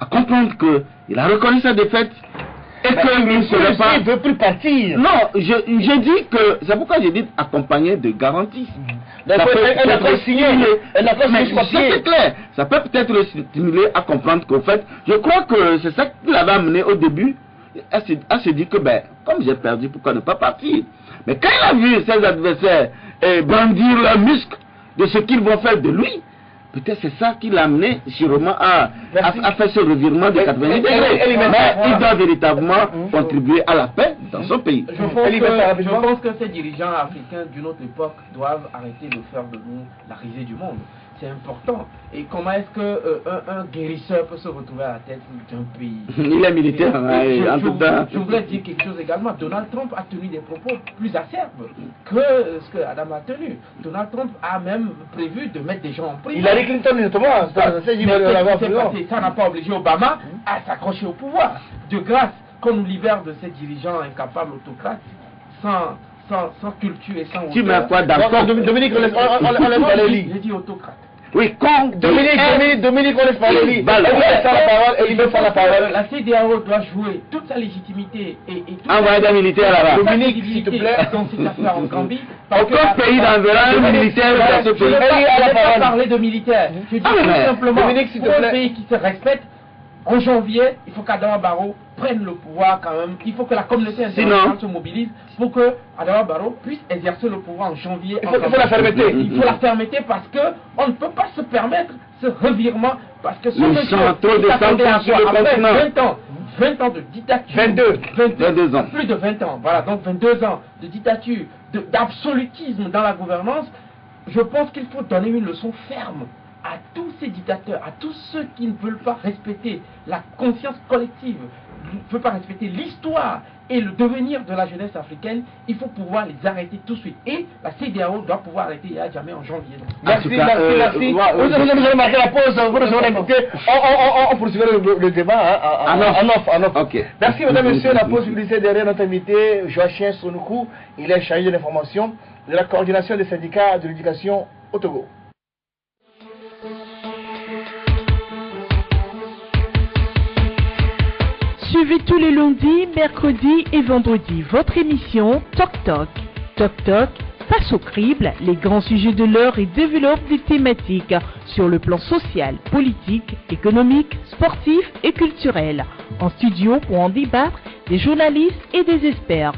à comprendre qu'il a reconnu sa défaite et qu'il ne serait pas... Il ne veut plus partir. Non, je dis que... C'est pourquoi j'ai dit accompagné de garanties. Elle a pas signé. Elle a pas signé ce papier. C'est clair. Ça peut peut-être le stimuler à comprendre qu'au fait, je crois que c'est ça qui l'avait amené au début à se dire que, ben, comme j'ai perdu, pourquoi ne pas partir? Mais quand il a vu ses adversaires brandir leurs muscles de ce qu'ils vont faire de lui, peut-être c'est ça qui l'a amené sûrement à faire ce revirement de 90 degrés. Mais il doit véritablement contribuer à la paix dans son pays. Je pense que ces dirigeants africains d'une autre époque doivent arrêter de faire de nous la risée du monde. c'est important. Et comment est-ce qu'un guérisseur peut se retrouver à la tête d'un pays? Il est militaire, en tout cas. Je voudrais dire quelque chose également. Donald Trump a tenu des propos plus acerbes que ce que Adam a tenu. Donald Trump a même prévu de mettre des gens en prison. Hillary Clinton, justement, ça n'a pas obligé Obama à s'accrocher au pouvoir. De grâce qu'on nous libère de ces dirigeants incapables autocrates, sans culture et sans hauteur. Tu mets quoi d'accord? Dominique, on laisse parler. J'ai dit autocrate. Oui, quand Dominique, on laisse parler. Il veut faire la parole. La CEDEAO doit jouer toute sa légitimité et toute envoyer des militaires là-bas. Dominique, s'il te plaît. Dans cette affaire en Gambie. Aucun pays n'enverra des militaires dans ce pays. Je ne vais pas parler de militaires. Je dis tout simplement, Dominique, s'il te pour un plaît. pays qui se respecte, en janvier, il faut qu'Adama Barrow prenne le pouvoir quand même. Il faut que la communauté internationale se mobilise pour que Adama Barrow puisse exercer le pouvoir en janvier. Il faut la fermeté. Il faut la fermeté parce que on ne peut pas se permettre ce revirement parce que ce monsieur trop s'attendait à quoi? Après continent. 20 ans de dictature. 22 ans. Plus de 20 ans. Voilà, donc 22 ans de dictature, d'absolutisme dans la gouvernance. Je pense qu'il faut donner une leçon ferme à tous ces dictateurs, à tous ceux qui ne veulent pas respecter la conscience collective, ne veulent pas respecter l'histoire et le devenir de la jeunesse africaine. Il faut pouvoir les arrêter tout de suite. Et la CEDEAO doit pouvoir arrêter Yahya Jammeh en janvier. Merci. Vous allez marquer la pause. On poursuivra le débat en off. Ok. Merci, mesdames et messieurs. La pause publicitaire derrière notre invité, Joachim Sonoukou. Il est chargé de l'information de la coordination des syndicats de l'éducation au Togo. Suivez tous les lundis, mercredis et vendredis votre émission Toc Toc. Toc Toc passe au crible les grands sujets de l'heure et développe des thématiques sur le plan social, politique, économique, sportif et culturel. En studio pour en débattre des journalistes et des experts.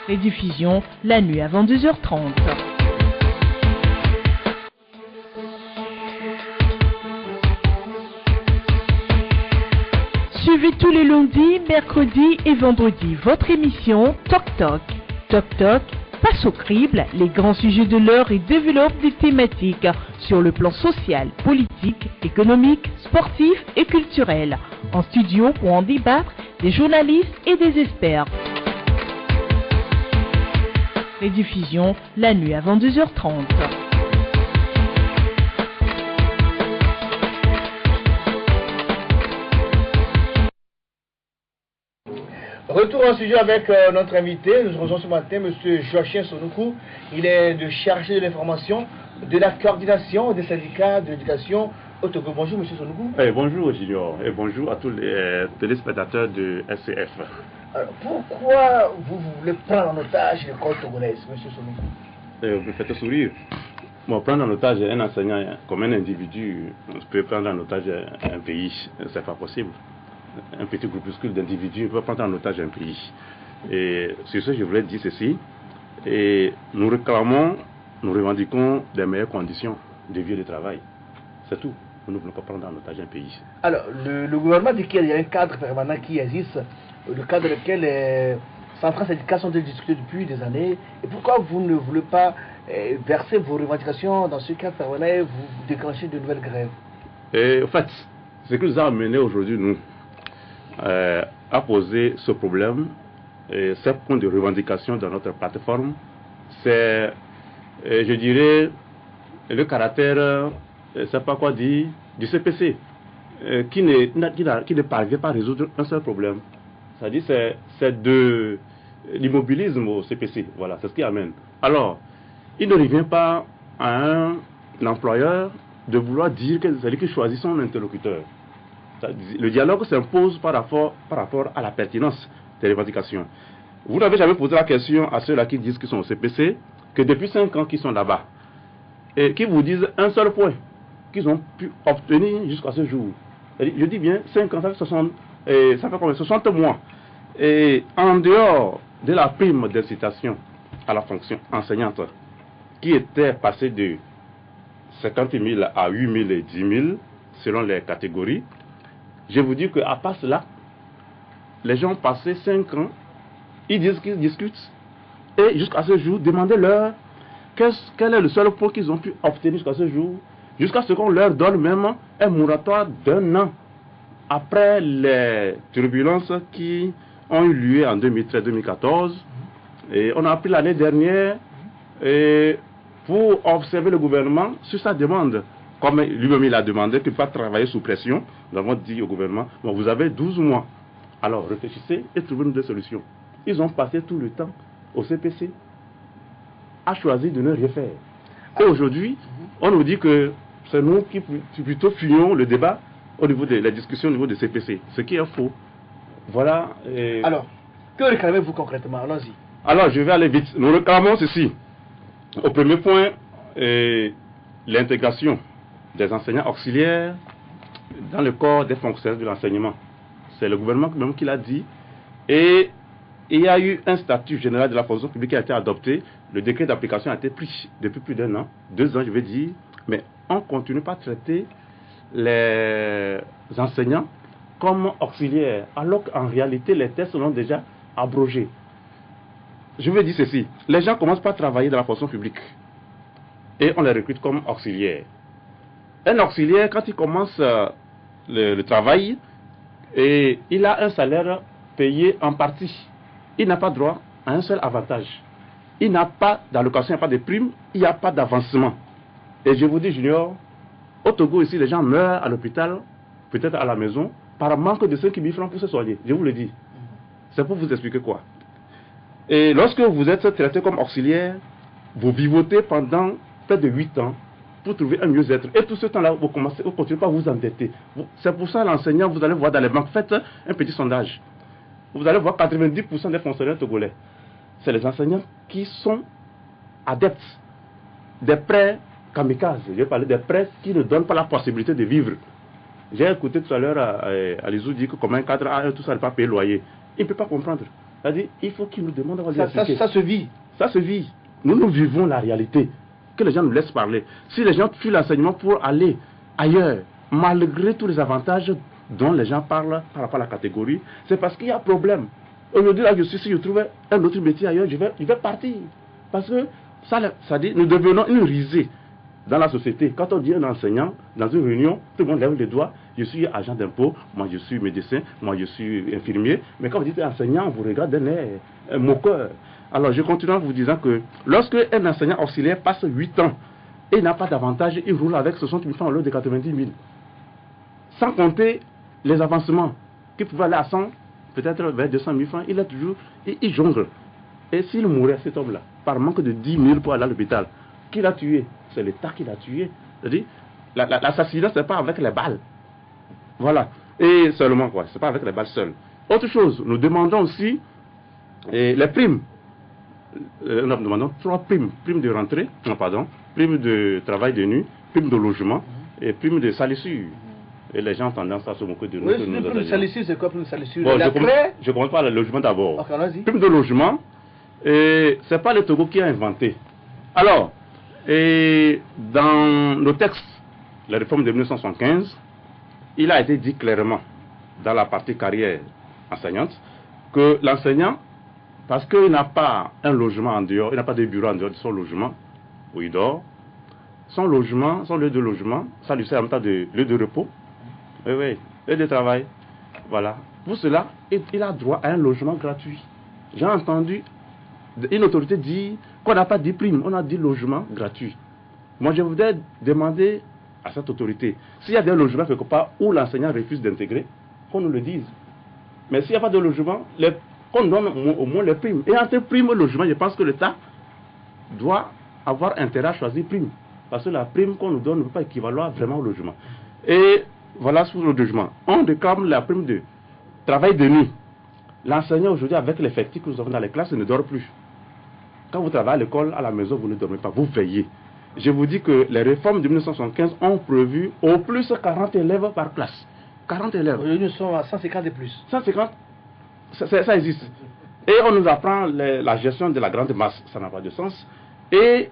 Rediffusion la nuit à 22h30. Suivez tous les lundis, mercredis et vendredis votre émission Toc Toc. Toc Toc passe au crible les grands sujets de l'heure et développe des thématiques sur le plan social, politique, économique, sportif et culturel. En studio pour en débattre des journalistes et des experts. Rediffusion la nuit à 22h30. Retour en studio avec notre invité. Nous recevons ce matin M. Joachim Sonoukou. Il est le chargé de l'information de la coordination des syndicats de l'éducation au Togo. Bonjour M. Sonoukou. Bonjour Junior et bonjour à tous les téléspectateurs de SCF. Alors, pourquoi vous voulez prendre en otage l'école togolaise, M. Sonoukou? Vous me faites sourire. Bon, prendre en otage un enseignant comme un individu, on peut prendre en otage un pays, c'est pas possible. Un petit groupuscule d'individus peut prendre en otage un pays. Et sur ce, je voulais dire ceci. Et nous réclamons, nous revendiquons des meilleures conditions de vie et de travail. C'est tout. Nous ne voulons pas prendre en otage un pays. Alors, le gouvernement dit qu'il y a un cadre permanent qui existe, le cadre dans lequel les centrales syndicales sont discutées depuis des années. Et pourquoi vous ne voulez pas verser vos revendications dans ce cadre permanent et vous déclenchez de nouvelles grèves? Et en fait, ce qui nous a amené aujourd'hui, nous, à poser ce problème, et ces points de revendication dans notre plateforme, c'est, je dirais, le caractère, c'est pas quoi dire, du CPC, qui ne parvient pas à résoudre un seul problème. C'est-à-dire, c'est de l'immobilisme au CPC. Voilà, c'est ce qui amène. Alors, il ne revient pas à un employeur de vouloir dire que c'est lui qui choisit son interlocuteur. Le dialogue s'impose par rapport à la pertinence des revendications. Vous n'avez jamais posé la question à ceux-là qui disent qu'ils sont au CPC, que depuis 5 ans qu'ils sont là-bas, et qui vous disent un seul point qu'ils ont pu obtenir jusqu'à ce jour. Je dis bien 5 ans, ça fait combien? 60 mois. Et en dehors de la prime d'incitation à la fonction enseignante, qui était passée de 50 000 à 8 000 et 10 000, selon les catégories, je vous dis qu'à part cela, les gens ont passé 5 ans, ils disent qu'ils discutent, et jusqu'à ce jour, demandez-leur quel est le seul point qu'ils ont pu obtenir jusqu'à ce jour? Jusqu'à ce qu'on leur donne même un moratoire d'1 an après les turbulences qui ont eu lieu en 2013-2014. Et on a appris l'année dernière pour observer le gouvernement sur sa demande. Comme lui-même il a demandé qu'il fasse travailler sous pression, nous avons dit au gouvernement, bon, vous avez 12 mois. Alors réfléchissez et trouvez-nous des solutions. Ils ont passé tout le temps au CPC, a choisi de ne rien faire. Et aujourd'hui, on nous dit que c'est nous qui plutôt fuyons le débat au niveau de la discussion au niveau du CPC, ce qui est faux. Voilà. Alors, que réclamez-vous concrètement? Allons-y. Alors, je vais aller vite. Nous réclamons ceci. Au premier point, l'intégration des enseignants auxiliaires dans le corps des fonctionnaires de l'enseignement. C'est le gouvernement même qui l'a dit. Et il y a eu un statut général de la fonction publique qui a été adopté. Le décret d'application a été pris depuis plus d'1 an, 2 ans je vais dire. Mais on ne continue pas à traiter les enseignants comme auxiliaires, alors qu'en réalité les tests l'ont déjà abrogé. Je veux dire ceci, les gens commencent par travailler dans la fonction publique et on les recrute comme auxiliaires. Un auxiliaire, quand il commence le travail, et il a un salaire payé en partie. Il n'a pas droit à un seul avantage. Il n'a pas d'allocation, il n'y a pas de prime, il n'y a pas d'avancement. Et je vous dis, Junior, au Togo ici, les gens meurent à l'hôpital, peut-être à la maison, par manque de 5 000 francs pour se soigner. Je vous le dis. C'est pour vous expliquer quoi. Et lorsque vous êtes traité comme auxiliaire, vous vivotez pendant près de 8 ans pour trouver un mieux-être. Et tout ce temps-là, vous continuez pas à vous endetter. C'est pour ça l'enseignant, vous allez voir dans les banques, faites un petit sondage. Vous allez voir 90% des fonctionnaires togolais. C'est les enseignants qui sont adeptes des prêts kamikazes. Je vais parler des prêts qui ne donnent pas la possibilité de vivre. J'ai écouté tout à l'heure Alizou dire que comme un cadre A1, tout ça ne peut pas payer le loyer. Il ne peut pas comprendre. C'est-à-dire, il faut qu'il nous demande à ça se vit. Ça se vit. Nous vivons la réalité. Que les gens nous laissent parler. Si les gens fuient l'enseignement pour aller ailleurs, malgré tous les avantages dont les gens parlent par rapport à la catégorie, c'est parce qu'il y a un problème. Aujourd'hui, là, si je trouve un autre métier ailleurs, je vais partir. Parce que ça dit, nous devenons une risée dans la société. Quand on dit un enseignant, dans une réunion, tout le monde lève les doigts. Je suis agent d'impôt, moi je suis médecin, moi je suis infirmier. Mais quand vous dites enseignant, on vous regarde d'un air moqueur. Alors je continue en vous disant que lorsque un enseignant auxiliaire passe 8 ans et n'a pas d'avantage, il roule avec 60 000 francs au lieu de 90 000. Sans compter les avancements qui pouvaient aller à 100, peut-être vers 200 000 francs, il est toujours, il jongle. Et s'il mourait, cet homme-là, par manque de 10 000 pour aller à l'hôpital, qui l'a tué? C'est l'État qui l'a tué. C'est-à-dire, l'assassinat, ce n'est pas avec les balles. Voilà. Et seulement, quoi. Ce n'est pas avec les balles seules. Autre chose, nous demandons aussi les primes. Nous demandons 3 primes. Prime de rentrée, prime de travail de nuit, prime de logement et prime de salissure. Et les gens ont tendance à se moquer de nous. Oui, prime de salissure, c'est quoi prime de salissure? Bon, je commence par le logement d'abord. Okay, vas-y. Prime de logement, ce n'est pas le Togo qui a inventé. Alors, dans nos textes, la réforme de 1975, il a été dit clairement, dans la partie carrière enseignante, que l'enseignant, parce qu'il n'a pas un logement en dehors, il n'a pas de bureau en dehors de son logement, où il dort, son logement, son lieu de logement, ça lui sert en même temps de lieu de repos, lieu de travail. Voilà. Pour cela, il a droit à un logement gratuit. J'ai entendu une autorité dire qu'on n'a pas dit prime, on a dit logement gratuit. Moi, je voudrais demander à cette autorité, s'il y a des logements quelque part où l'enseignant refuse d'intégrer, qu'on nous le dise. Mais s'il n'y a pas de logement, qu'on donne au moins les primes. Et entre prime et logement, je pense que l'État doit avoir intérêt à choisir prime. Parce que la prime qu'on nous donne ne peut pas équivaloir vraiment au logement. Et voilà sur le logement. On réclame la prime de travail de nuit. L'enseignant aujourd'hui, avec l'effectif que nous avons dans les classes, ne dort plus. Quand vous travaillez à l'école, à la maison, vous ne dormez pas, vous veillez. Je vous dis que les réformes de 1975 ont prévu au plus 40 élèves par classe. 40 élèves. Aujourd'hui, nous sommes à 150 et plus. 150, ça existe. Et on nous apprend la gestion de la grande masse. Ça n'a pas de sens. Et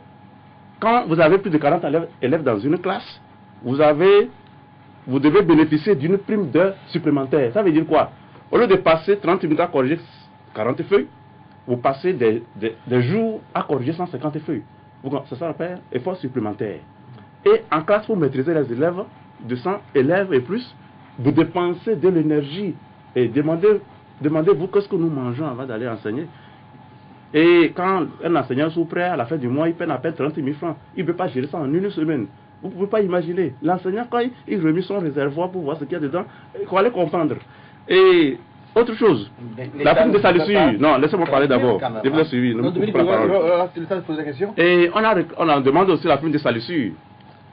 quand vous avez plus de 40 élèves dans une classe, vous devez bénéficier d'une prime d'heure supplémentaire. Ça veut dire quoi? Au lieu de passer 30 minutes à corriger 40 feuilles, vous passez des jours à corriger 150 feuilles. Ça s'appelle effort supplémentaire. Et en classe, pour maîtriser les élèves, 200 élèves et plus, vous dépensez de l'énergie. Et demandez-vous qu'est-ce que nous mangeons avant d'aller enseigner. Et quand un enseignant sous prêt, à la fin du mois, il paie à peine 30 000 francs. Il ne peut pas gérer ça en une semaine. Vous ne pouvez pas imaginer. L'enseignant, quand il remet son réservoir pour voir ce qu'il y a dedans, il faut aller comprendre. Et autre chose, la prime de salissure. Non, laissez-moi parler d'abord. Je vous ai suivi. Et on demande aussi la prime de salissure.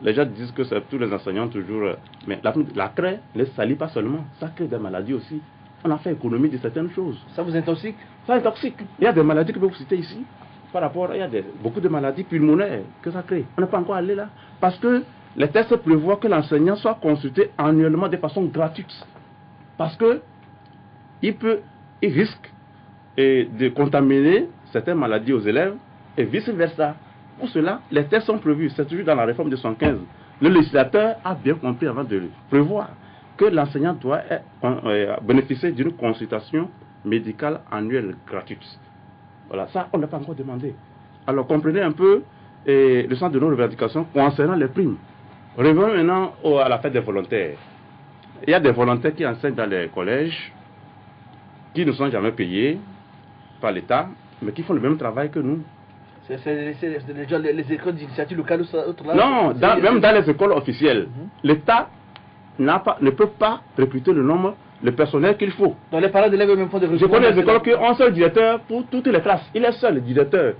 Les gens disent que c'est tous les enseignants toujours. Mais la craie ne salit pas seulement, ça crée des maladies aussi. On a fait économie de certaines choses. Ça vous intoxique? Ça intoxique. Il y a des maladies que je peux vous citer ici. Par rapport, il y a beaucoup de maladies pulmonaires que ça crée. On n'est pas encore allé là. Parce que les tests prévoient que l'enseignant soit consulté annuellement de façon gratuite. Parce que il risque de contaminer certaines maladies aux élèves et vice-versa. Pour cela, les tests sont prévus. C'est toujours dans la réforme de 115. Le législateur a bien compris avant de le prévoir que l'enseignant doit bénéficier d'une consultation médicale annuelle gratuite. Voilà, ça, on n'a pas encore demandé. Alors, comprenez un peu le sens de nos revendications concernant les primes. Revenons maintenant à la fête des volontaires. Il y a des volontaires qui enseignent dans les collèges, qui ne sont jamais payés par l'État, mais qui font le même travail que nous. C'est déjà les écoles d'initiative locale ou autre là? Non, même dans les écoles officielles, l'État ne peut pas recruter le nombre de personnel qu'il faut. Donc les parents d'élèves même font des recrutements. Je connais des écoles qui ont un seul directeur pour toutes les classes. Il est seul directeur,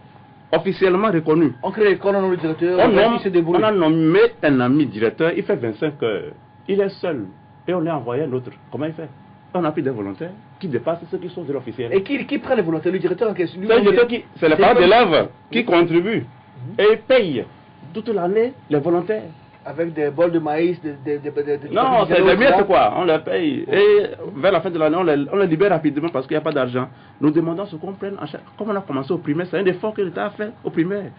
officiellement reconnu. On crée l'école, on nomme le directeur, on a nommé un ami directeur, il fait 25 heures. Il est seul et on lui a envoyé un autre. Comment il fait? On a pris des volontaires qui dépassent ceux qui sont de l'officiel. Et qui prend les volontaires? Le directeur en question? C'est les parents d'élèves qui contribuent et payent toute l'année les volontaires. Avec des bols de maïs, non, c'est des miettes quoi, on les paye. Et vers la fin de l'année, on les libère rapidement parce qu'il n'y a pas d'argent. Nous demandons ce qu'on prenne, comme on a commencé au primaire, c'est un effort que l'État a fait au primaire.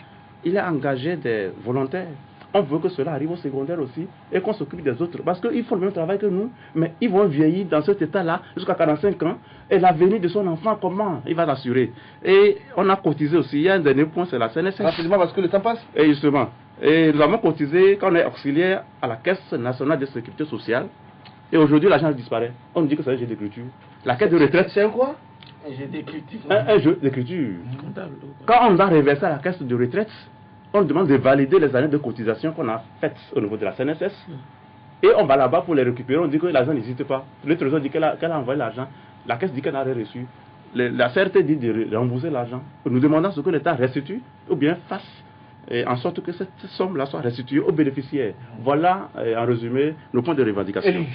Il a engagé des volontaires. On veut que cela arrive au secondaire aussi et qu'on s'occupe des autres. Parce qu'ils font le même travail que nous, mais ils vont vieillir dans cet état-là jusqu'à 45 ans. Et l'avenir de son enfant, comment il va l'assurer? Et on a cotisé aussi. Il y a un dernier point, c'est la CNSS. Rapidement parce que le temps passe. Et justement. Et nous avons cotisé quand on est auxiliaire à la Caisse nationale de sécurité sociale. Et aujourd'hui, l'argent disparaît. On nous dit que c'est un jeu d'écriture. La caisse de retraite. C'est quoi? Un jeu d'écriture. Un jeu d'écriture. Quand on doit reverser à la caisse de retraite, on demande de valider les années de cotisation qu'on a faites au niveau de la CNSS. Et on va là-bas pour les récupérer. On dit que l'argent n'existe pas. Le trésor dit qu'elle a envoyé l'argent. La caisse dit qu'elle n'a rien reçu. La CRT dit de rembourser l'argent. Nous demandons ce que l'État restitue ou bien fasse en sorte que cette somme-là soit restituée aux bénéficiaires. Voilà, en résumé, nos points de revendication.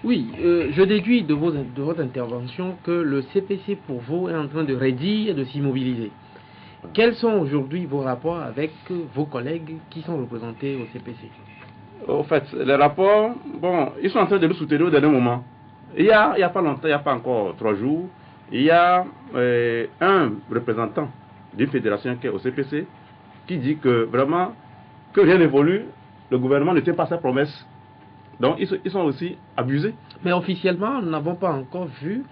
Oui, je déduis de votre intervention que le CPC pour vous est en train de raidir et de s'immobiliser. Quels sont aujourd'hui vos rapports avec vos collègues qui sont représentés au CPC? Au fait, les rapports, bon, ils sont en train de nous soutenir au dernier moment. Il y a pas longtemps, il n'y a pas encore 3 jours, il y a un représentant d'une fédération qui est au CPC qui dit que vraiment, que rien n'évolue, le gouvernement ne tient pas ses promesses. Donc ils sont aussi abusés. Mais officiellement, nous n'avons pas encore vu,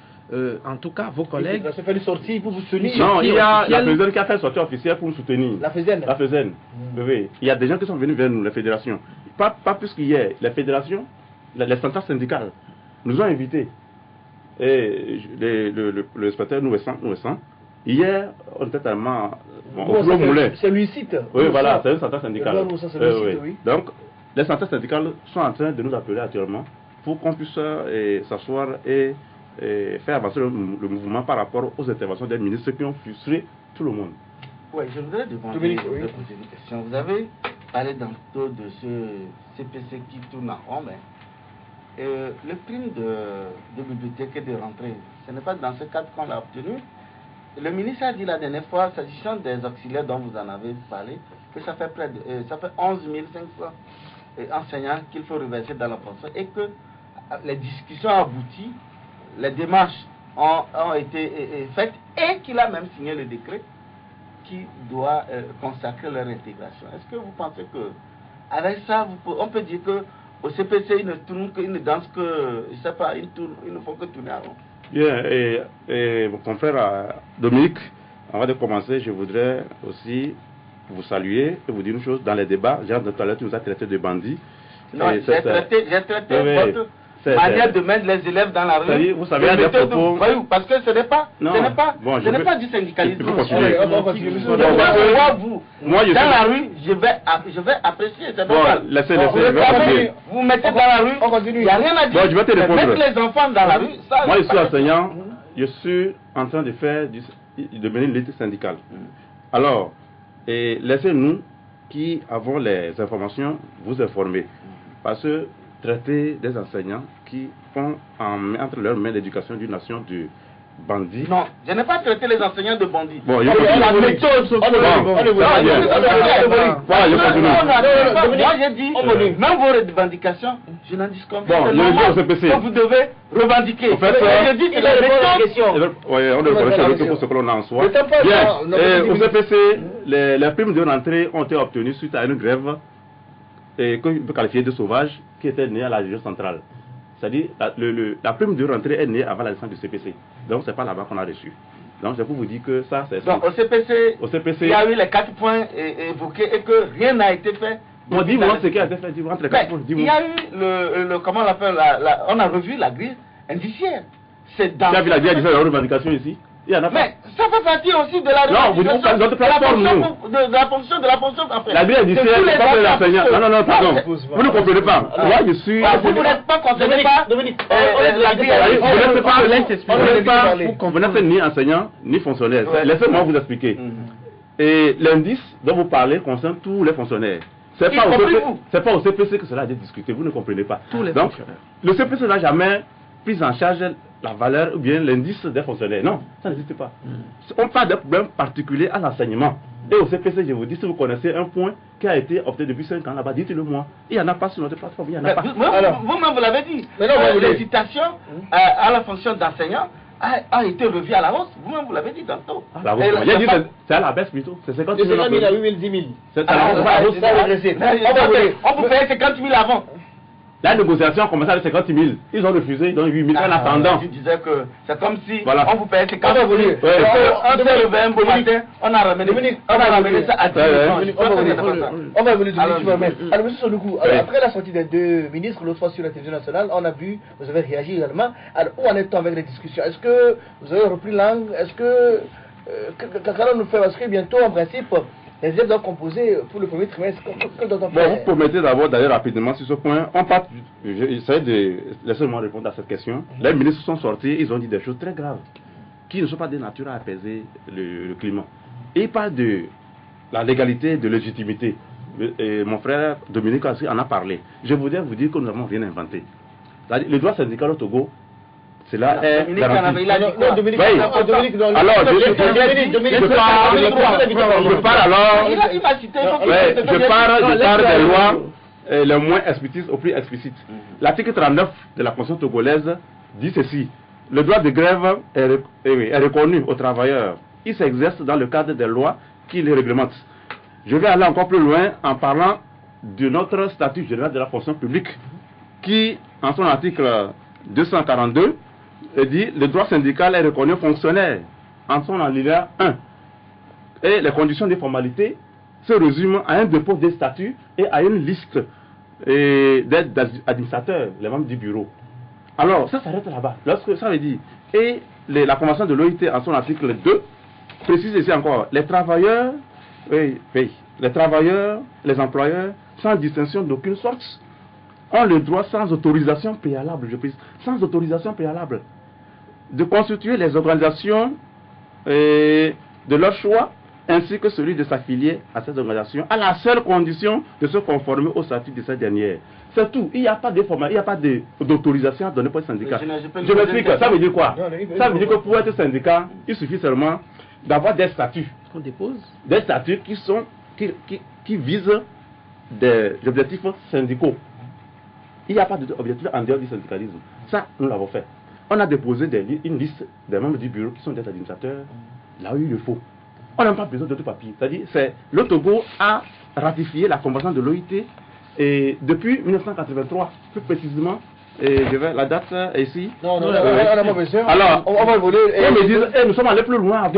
en tout cas, vos collègues. Ça fait une sortie pour vous soutenir. Non, il y a la FESEN qui a fait une sortie officielle pour nous soutenir. La FESEN. La FESEN. Oui. Il y a des gens qui sont venus vers nous, les fédérations. Pas plus qu'hier. Les fédérations, les centrales syndicales, nous ont invités. Et le inspecteur nous récent. Hier, on était tellement. C'est Lucite. Oui, voilà, c'est une centrale syndicale. Oui. Donc, les centrales syndicales sont en train de nous appeler actuellement pour qu'on puisse s'asseoir et faire avancer le mouvement par rapport aux interventions des ministres qui ont frustré tout le monde. Oui, je voudrais demander une question. Vous avez parlé tantôt de ce CPC qui tourne en rond, mais le prime de bibliothèque et de rentrée, ce n'est pas dans ce cadre qu'on l'a obtenu. Le ministre a dit la dernière fois, s'agissant des auxiliaires dont vous en avez parlé, que ça fait 11 500 enseignants qu'il faut reverser dans la pension et que les discussions ont abouti, les démarches ont été faites et qu'il a même signé le décret qui doit consacrer leur intégration. Est-ce que vous pensez que avec ça, on peut dire que au CPC, ils ne dansent que, je ne sais pas, ils ne font que tourner à rond? Bien, et mon confrère Dominique, avant de commencer, je voudrais aussi vous saluer et vous dire une chose. Dans les débats, Jean de tout à l'heure, tu nous as traité de bandits. Non, j'ai traité votre manière de mettre les élèves dans la rue. Vous savez, il y a des propos... Parce que ce n'est pas du syndicalisme. Moi, dans la rue, je vais apprécier. C'est normal. Vous mettez dans la rue, il n'y a rien à dire. Je vais te répondre. Mettre les enfants dans la rue, ça... Moi, je suis enseignant. Je suis en train de mener une lutte syndicale. Alors, laissez-nous qui avons les informations vous informer. Parce que traiter des enseignants qui font entre leurs mains l'éducation d'une nation de bandits. Non, je n'ai pas traité les enseignants de bandits. Bon, Moi j'ai dit, même vos revendications, je n'en discute pas. C'est normal que vous devez revendiquer. Je dis que les questions. Oui, on devrait faire pour ce que l'on a en soi. Bien, au CPC, les primes de rentrée ont été obtenues suite à une grève qu'on peut qualifier de sauvage qui était née à la région centrale. C'est-à-dire, la prime de rentrée est née avant la licence du CPC. Donc, ce n'est pas là-bas qu'on a reçu. Donc, c'est pour vous dire que ça, c'est... Donc, au CPC, il y a eu les 4 points évoqués et que rien n'a été fait. Bon, dis-moi ce qui a été fait. Entre les 4 points, il y a eu comment on l'appelle, on a revu la grille indiciaire. C'est dans... Tu as vu la grille indiciaire de la revendication ici? Il y en a pas. Mais ça fait partie aussi de la revendication. Non, de la fonction après. La grille indiciaire, c'est pas pour l'enseignant. Non, pardon. Vous ne comprenez pas. Moi, je suis... Vous n'êtes pas concerné par la grille. Vous n'êtes ni enseignant, ni fonctionnaire. Laissez-moi vous expliquer. Et l'indice dont vous parlez concerne tous les fonctionnaires. C'est pas au CPC que cela a été discuté. Vous ne comprenez pas. Donc, le CPC n'a jamais pris en charge la valeur ou bien l'indice des fonctionnaires. Non, ça n'existe pas. On parle d'un problème particulier à l'enseignement. Et au CPC, je vous dis, si vous connaissez un point qui a été opté depuis 5 ans là-bas, dites-le moi. Il n'y en a pas sur notre plateforme, il n'y en a pas. Vous-même, vous l'avez dit. L'incitation à la fonction d'enseignant a été revue à la hausse. Vous-même, vous l'avez dit tantôt. J'ai dit c'est à la baisse plutôt. C'est 50 000. De 50 000 à 8 000, 10 000. C'est à la hausse. On vous payait 50 000 avant. La négociation a commencé avec 50 000. Ils ont refusé, ils ont 8 000 en attendant. Tu disais que c'est comme si on vous payait 50 000. On s'est levé un beau matin, on a ramené ça à 10 000. On va évoluer. Alors, monsieur Sonoukou, après la sortie des deux ministres, l'autre fois sur la télévision nationale, on a vu, vous avez réagi également. Alors, où en est-on avec les discussions? Est-ce que vous avez repris langue? Est-ce que, quand on nous fait inscrire bientôt, en principe, les élèves doivent composer pour le premier trimestre? Que doit-on faire? Vous permettez d'abord d'aller rapidement sur ce point. On part, j'essaie de laissez-moi répondre à cette question. Les ministres sont sortis, ils ont dit des choses très graves qui ne sont pas de nature à apaiser le climat. Et ils parlent de la légalité, de légitimité. Et mon frère Dominique en a parlé. Je voudrais vous dire que nous n'avons rien inventé. Le droit syndical au Togo, cela est garanti. Je parle des lois les moins explicites au plus explicites. L'article 39 de la Constitution togolaise dit ceci: le droit de grève est reconnu aux travailleurs. Il s'exerce dans le cadre des lois qui les réglementent. Je vais aller encore plus loin en parlant de notre statut général de la fonction publique qui, en son article 242, dit le droit syndical est reconnu aux fonctionnaires en son alinéa 1. Et les conditions des formalités se résument à un dépôt des statuts et à une liste d'administrateurs, les membres du bureau. Alors, ça s'arrête là-bas. Lorsque ça veut dire, et la convention de l'OIT en son article 2 précise ici encore, les travailleurs, les employeurs, sans distinction d'aucune sorte, ont le droit sans autorisation préalable, je précise, sans autorisation préalable, de constituer les organisations de leur choix, ainsi que celui de s'affilier à ces organisations, à la seule condition de se conformer au statut de cette dernière. C'est tout. Il n'y a pas d'autorisation à donner pour le syndicat. Je m'explique. Ça veut dire quoi? Ça veut dire que pour être syndicat, il suffit seulement d'avoir des statuts. Qu'on dépose. Des statuts qui visent des objectifs syndicaux. Il n'y a pas d'objectif en dehors du syndicalisme. Ça, nous l'avons fait. On a déposé une liste des membres du bureau qui sont des administrateurs, là où il le faut. On n'a pas besoin de tout papier. C'est-à-dire, le Togo a ratifié la convention de l'OIT depuis 1983, plus précisément. La date est ici. Non, on n'a pas besoin. Alors, on va voler. Nous sommes allés plus loin.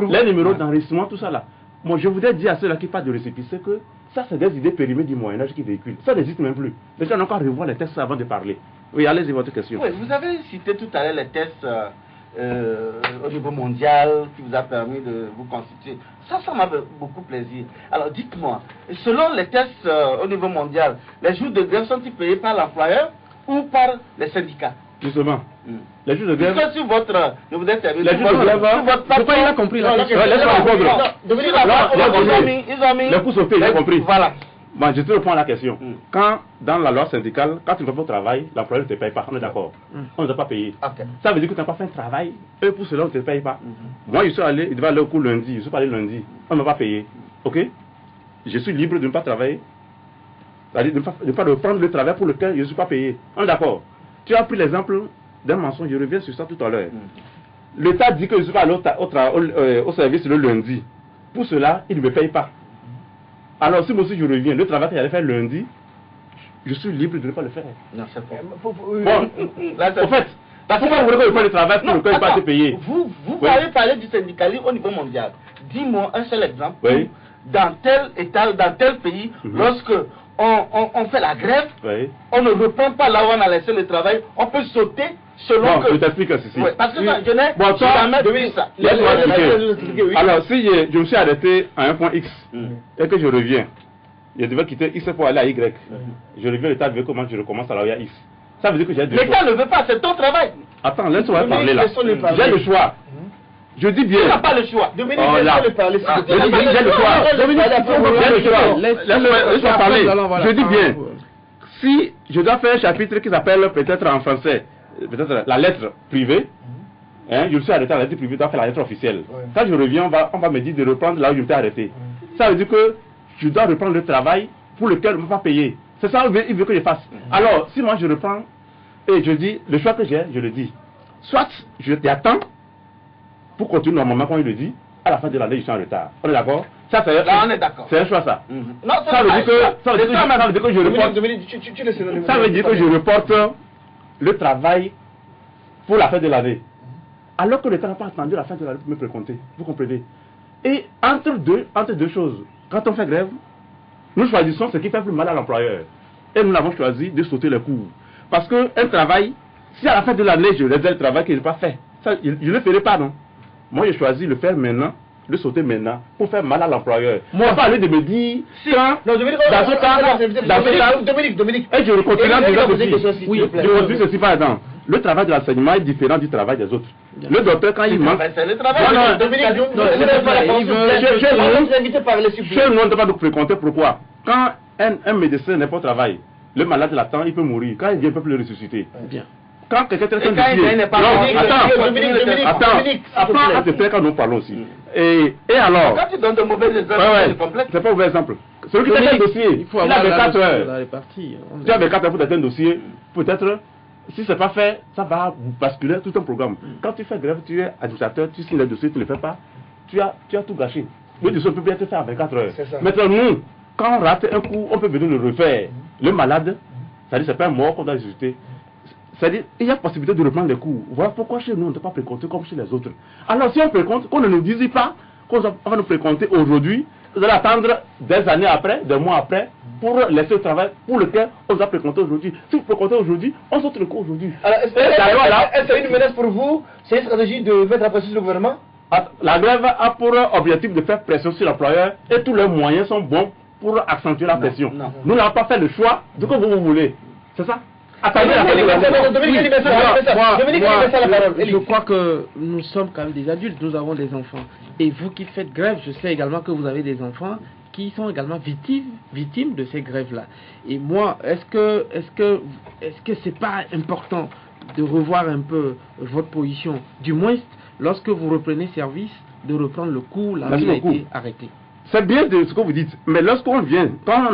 Les numéros d'enregistrement, tout ça là. Moi, je voudrais dire à ceux-là qui parlent de récépissé que ça, c'est des idées périmées du Moyen-Âge qui véhiculent. Ça n'existe même plus. Les gens n'ont qu'à revoir les textes avant de parler. Oui, allez-y, votre question. Oui, vous avez cité tout à l'heure les tests au niveau mondial qui vous a permis de vous constituer. Ça m'a fait beaucoup plaisir. Alors, dites-moi, selon les tests au niveau mondial, les jours de grève sont-ils payés par l'employeur ou par les syndicats? Justement, les jours de grève... Parce que sur votre... Je voudrais terminer. Les jours de grève... Je crois qu'il a compris la question. Ils ont mis... Les coûts sont payés, j'ai compris. Voilà. Bon, je te réponds à la question. Quand, dans la loi syndicale, quand tu ne fais pas au travail, l'employeur ne te paye pas. On est d'accord. On ne doit pas payer. Ça veut dire que tu n'as pas fait un travail, et pour cela, on ne te paye pas. Moi, je suis allé, il devait aller au cours lundi, je suis pas allé lundi. On ne m'a pas payé. Ok? Je suis libre de ne pas travailler. C'est-à-dire de ne pas reprendre le travail pour lequel je ne suis pas payé. On est d'accord. Tu as pris l'exemple d'un mensonge, je reviens sur ça tout à l'heure. L'État dit que je ne suis pas allé au service le lundi. Pour cela, il ne me paye pas. Alors, si moi aussi je reviens, le travail que j'allais faire lundi, je suis libre de ne pas le faire. Non, c'est pas. Bon, en fait, pourquoi vous voulez que je fasse le travail pour lequel je ne pas être payé? Vous avez parlé du syndicalisme au niveau mondial. Dis-moi un seul exemple. Oui. Dans tel État, dans tel pays, lorsque on fait la grève, on ne reprend pas là où on a laissé le travail, on peut sauter selon que... Je t'explique ceci. Oui, parce que je n'ai jamais vu ça. Alors, si je me suis arrêté à un point X et que je reviens, je devais quitter X pour aller à Y. Je reviens, l'État veut comment je recommence à aller à X. Ça veut dire que j'ai deux choix. L'État ne veut pas, c'est ton travail. Attends, laisse-moi parler là. J'ai le choix. Je dis bien. Tu n'as pas le choix. Dominique, laisse-le parler. J'ai le choix. Dominique, j'ai le choix. Laisse-moi parler. Je dis bien. Si je dois faire un chapitre qui s'appelle peut-être en français, peut-être la lettre privée, je me suis arrêté à la lettre privée, je dois faire la lettre officielle. Quand je reviens, on va me dire de reprendre là où je m'étais arrêté. Ça veut dire que je dois reprendre le travail pour lequel je ne peux pas payer. C'est ça qu'il veut que je fasse. Alors, si moi je reprends et je dis, le choix que j'ai, je le dis. Soit je t'attends pour continuer normalement quand il le dit, à la fin de l'année, je suis en retard. On est d'accord? Ça, c'est là, on est d'accord. C'est un choix, ça. Non, ça veut dire que je reporte. Ça veut dire que je reporte le travail pour la fin de l'année. Alors que l'État n'a pas attendu la fin de l'année pour me précompter. Vous comprenez? Et entre deux choses, quand on fait grève, nous choisissons ce qui fait plus mal à l'employeur. Et nous avons choisi de sauter les cours. Parce qu'un travail, si à la fin de l'année, je réalise le travail que je n'ai pas fait, ça, je ne le ferai pas, non? Moi, j'ai choisi de le faire maintenant, de sauter maintenant, pour faire mal à l'employeur. Moi, pas aller de me dire, quand, dans ce cas, Dominique, et je continue à dire ceci. Oui, je dis ceci par exemple. Le travail de l'enseignement est différent du travail des autres. Le docteur, quand il manque... C'est le travail de Dominique. Chez nous, on ne doit pas nous fréquenter. Pourquoi? Quand un médecin n'est pas au travail, le malade l'attend, il peut mourir. Quand il vient, il ne peut plus le ressusciter. Bien. Quand quelqu'un traite un dossier... Attends, à te faire quand nous parlons aussi. Et alors... Quand tu donnes de mauvais exemples, c'est complexe. C'est pas un mauvais exemple. Celui qui traite un dossier, il avait 4 heures. Tu avais 4 heures pour traiter un dossier, peut-être... Si ce n'est pas fait, ça va basculer tout un programme. Quand tu fais grève, tu es administrateur, tu signes le dossier, tu ne le fais pas, tu as tout gâché. Le dossier peut bien être fait en 24 heures. Maintenant, nous, quand on rate un coup, on peut venir le refaire. Le malade, c'est-à-dire c'est pas un mort qu'on doit exécuter. C'est-à-dire, il y a possibilité de reprendre les cours. Voilà pourquoi chez nous, on ne doit pas précompter comme chez les autres. Alors, si on précompte, qu'on ne nous dise pas qu'on va nous précompter aujourd'hui, vous allez attendre des années après, des mois après, pour laisser le travail pour lequel on doit précompter aujourd'hui. Si vous précomptez aujourd'hui, on saute le cours aujourd'hui. Alors, est-ce que c'est une menace pour vous? C'est une stratégie de mettre la pression sur le gouvernement? La grève a pour objectif de faire pression sur l'employeur et tous les moyens sont bons pour accentuer la pression. Nous n'avons pas fait le choix de ce que vous voulez. C'est ça? Je crois que nous sommes quand même des adultes, nous avons des enfants. Et vous qui faites grève, je sais également que vous avez des enfants qui sont également victimes de ces grèves-là. Et moi, est-ce que c'est pas important de revoir un peu votre position, du moins lorsque vous reprenez service, de reprendre le cours là où il a été arrêté? C'est bien de ce que vous dites, mais lorsqu'on vient, quand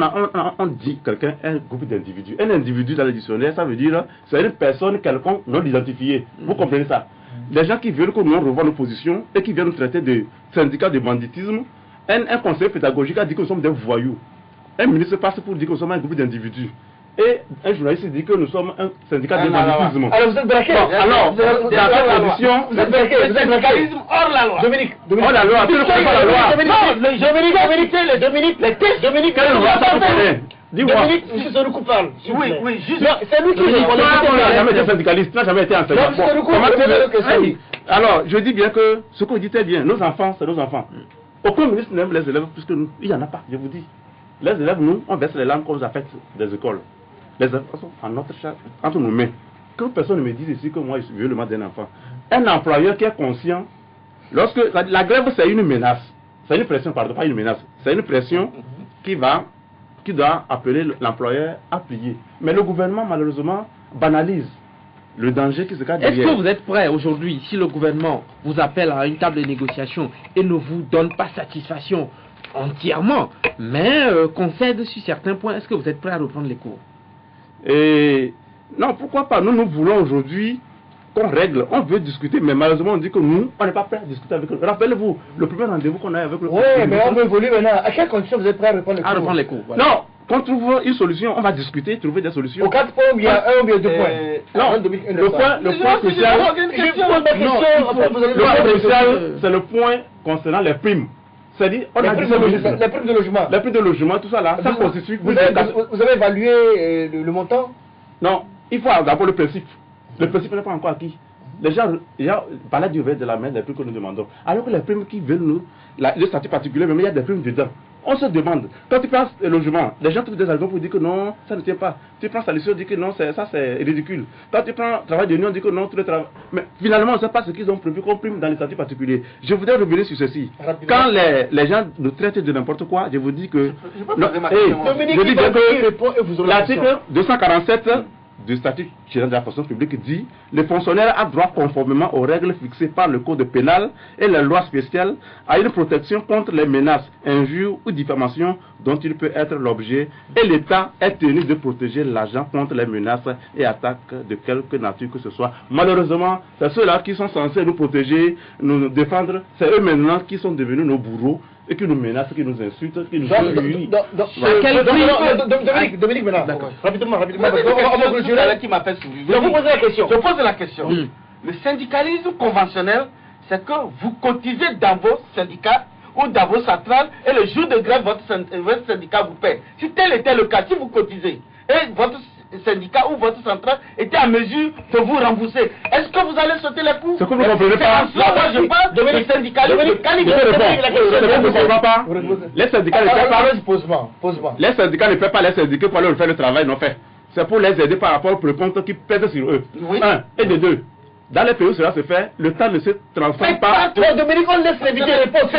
on dit quelqu'un, un groupe d'individus, un individu dans le dictionnaire, ça veut dire c'est une personne quelconque non identifiée. Vous comprenez ça? Les gens qui veulent que nous revoie nos positions et qui viennent nous traiter de syndicats de banditisme, un conseiller pédagogique a dit que nous sommes des voyous. Un ministre passe pour dire que nous sommes un groupe d'individus. et un journaliste dit que nous sommes un syndicat de banditisme. Alors vous êtes braqué. Alors, dans cette condition, vous êtes braqué. Le syndicalisme hors la loi. Dominique, hors la loi, tu ne connais pas la loi. Dominique, les tests, Dominique, Quelle loi ça vous connaît? Dis-moi. Dominique, M. Soroukou parle. Oui, juste. C'est lui qui dit. Toi, on n'a jamais été syndicaliste, tu n'as jamais été enseignant. Non, M. Soroukou, Comment tu veux que ça dit? Alors, je dis bien que ce que vous dites est bien. Nos enfants, c'est nos enfants. Aucun ministre n'aime les élèves plus que nous. Il n'y en a pas, je vous dis. Les élèves, nous, on baisse les langues comme ça fait des écoles. Les enfants sont en notre charge, entre nos mains. Que personne ne me dise ici que moi, je veux le mal d'un enfant. Un employeur qui est conscient, lorsque la grève, c'est une menace. C'est une pression, pardon, pas une menace. C'est une pression qui doit appeler l'employeur à plier. Mais le gouvernement, malheureusement, banalise le danger qui se cache derrière. Est-ce que vous êtes prêt aujourd'hui, si le gouvernement vous appelle à une table de négociation et ne vous donne pas satisfaction entièrement, mais concède sur certains points, est-ce que vous êtes prêt à reprendre les cours? Et non, pourquoi pas? Nous voulons aujourd'hui qu'on règle, on veut discuter, mais malheureusement on dit que nous, on n'est pas prêt à discuter avec eux. Rappelez-vous, le premier rendez-vous qu'on a eu avec le Oui, mais on veut évoluer maintenant. À quelles conditions vous êtes prêt à reprendre les cours? Voilà. Non, qu'on trouve une solution, on va discuter, trouver des solutions. Aux 4 points, il y a un ou bien 2 points. Non, le point crucial, c'est le point concernant les primes. C'est-à-dire, on a dit les primes de logement. Les primes de logement, tout ça là, ça constitue. Vous avez évalué le montant? Non, il faut d'abord le principe. Le principe n'est pas encore acquis. Les gens parlaient du verre de la main des primes que nous demandons. Alors que les primes qui veulent nous, le statut particulier, mais il y a des primes dedans. On se demande, quand tu prends le logement, les gens trouvent des arguments pour dire que non, ça ne tient pas. Tu prends solution, dit que non, ça c'est ridicule. Quand tu prends travail de nuit, on dit que non, tout le travail. Mais finalement, on ne sait pas ce qu'ils ont prévu comme prime dans les statuts particuliers. Je voudrais revenir sur ceci. Quand les gens nous traitent de n'importe quoi, je vous dis que. Je dis bien que l'article 247 du statut général de la fonction publique dit le fonctionnaire a droit conformément aux règles fixées par le code pénal et les lois spéciales à une protection contre les menaces, injures ou diffamations dont il peut être l'objet et l'État est tenu de protéger l'agent contre les menaces et attaques de quelque nature que ce soit. Malheureusement, c'est ceux-là qui sont censés nous protéger, nous défendre, c'est eux maintenant qui sont devenus nos bourreaux et qui nous menacent, qui nous insultent, qui nous humilient. Dominique, maintenant, rapidement. C'est qui m'a fait sourire. Je vous pose la question. Je pose la question. Le syndicalisme conventionnel, c'est que vous cotisez dans vos syndicats ou dans vos centrales et le jour de grève, votre syndicat vous paie. Si tel était le cas, si vous cotisez et votre syndicat ou votre centrale était à mesure de vous rembourser, est-ce que vous allez sauter les coups? Ce que vous ne comprenez pas. Moi, je parle de syndicalisme. Je ne comprends pas. Les syndicats ne paient pas. Les syndicats ne paient pas les syndiqués pour aller faire le travail non fait. C'est pour les aider par rapport aux comptes qui pèsent sur eux. Un. Et de deux. Dans les pays où cela se fait, le temps ne se transforme pas. Dominique, on laisse l'éviter répondre.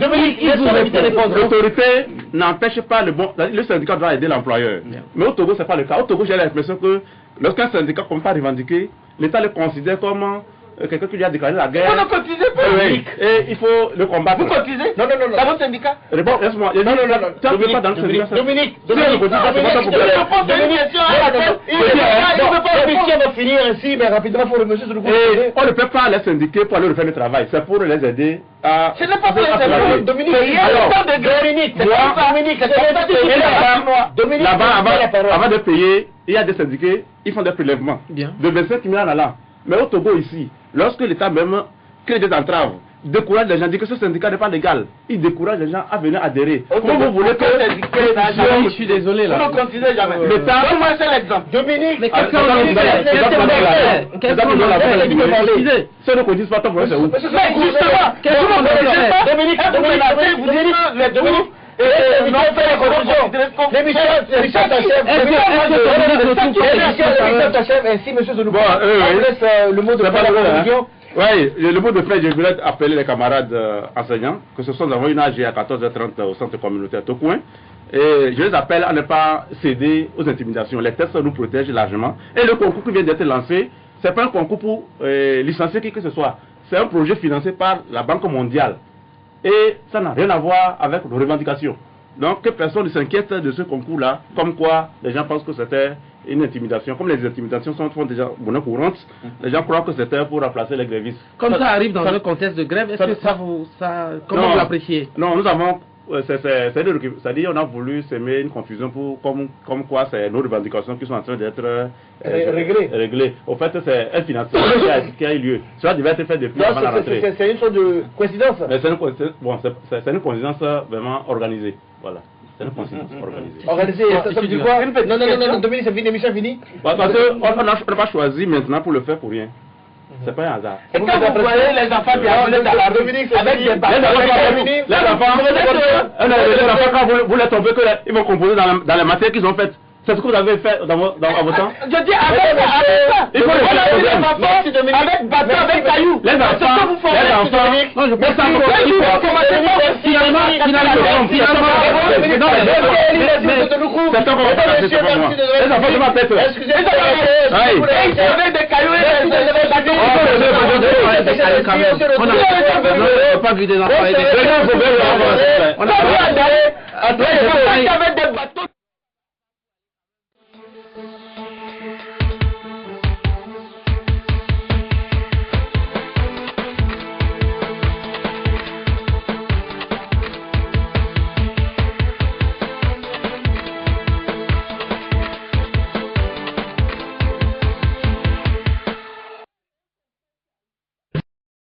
Dominique, il faut l'éviter répondre. L'autorité n'empêche pas le bon. Le syndicat doit aider l'employeur. Mais au Togo, ce n'est pas le cas. Au Togo, j'ai l'impression que lorsqu'un syndicat ne peut pas revendiquer, l'État le considère comme quelqu'un qui lui a déclaré la guerre. Vous ne cotisez pas. Et il faut le combattre. Vous cotisez? Non. Dans votre syndicat? Réponds, laisse-moi. Non. Tu n'as pas dans le syndicat. Dominique, on va finir ainsi, mais rapidement, il faut le monsieur sur le coup. On ne peut pas les syndiquer pour aller refaire le travail. C'est pour les aider à. Ce n'est pas pour les aider. Dominique, avant de payer, il y a des syndiqués, ils font des prélèvements de 25 000 là. Mais au Togo ici, lorsque l'État même crée des entraves, décourage les gens, dit que ce syndicat n'est pas légal, il décourage les gens à venir adhérer. Comment vous voulez que je suis désolé là. Vous ne considérez jamais. L'État. Donne-moi un seul exemple. Dominique, mais qu'est-ce qu'on a fait? Qu'est-ce qu'on a fait? Ceux ne connaissent pas ton problème, c'est où? Mais justement, qu'est-ce qu'on a fait? Dominique, vous dites les deux. Et non, fait la corruption. L'émission s'achève ainsi, monsieur Zoulou. On laisse le mot de la conclusion. Oui, le mot de fin, je voulais appeler les camarades enseignants, que ce soit nous avons une AG à 14h30 au centre communautaire Tocoin. Et je les appelle à ne pas céder aux intimidations. Les tests nous protègent largement. Et le concours qui vient d'être lancé, ce n'est pas un concours pour licencier qui que ce soit. C'est un projet financé par la Banque mondiale. Et ça n'a rien à voir avec nos revendications. Donc que personne ne s'inquiète de ce concours-là, comme quoi les gens pensent que c'était une intimidation. Comme les intimidations sont déjà monnaie courante, les gens croient que c'était pour remplacer les grévistes. Comme ça arrive dans un contexte de grève, est-ce que comment vous l'appréciez? Non, nous avons c'est-à-dire on a voulu semer une confusion pour comme quoi c'est nos revendications qui sont en train d'être réglées. Au fait, c'est un financement qui a eu lieu. Cela devait être fait depuis avant la rentrée. C'est une sorte de coïncidence. Mais c'est une coïncidence vraiment organisée. Voilà. C'est une coïncidence organisée. Organisée, ça veut dire quoi? Non, Dominique, c'est fini, l'émission est finie. Parce qu'on n'a pas choisi maintenant pour le faire pour rien. C'est pas un hasard. Et quand vous voyez les enfants qui arrivent dans la rue avec des quand vous les tombez, ils vont composer dans les matières qu'ils ont faites. C'est ce que vous avez fait à vos temps. Je dis avec ça. Il faut les enfants avec bâton, avec cailloux. Les enfants, non, je pense avec des bâtons.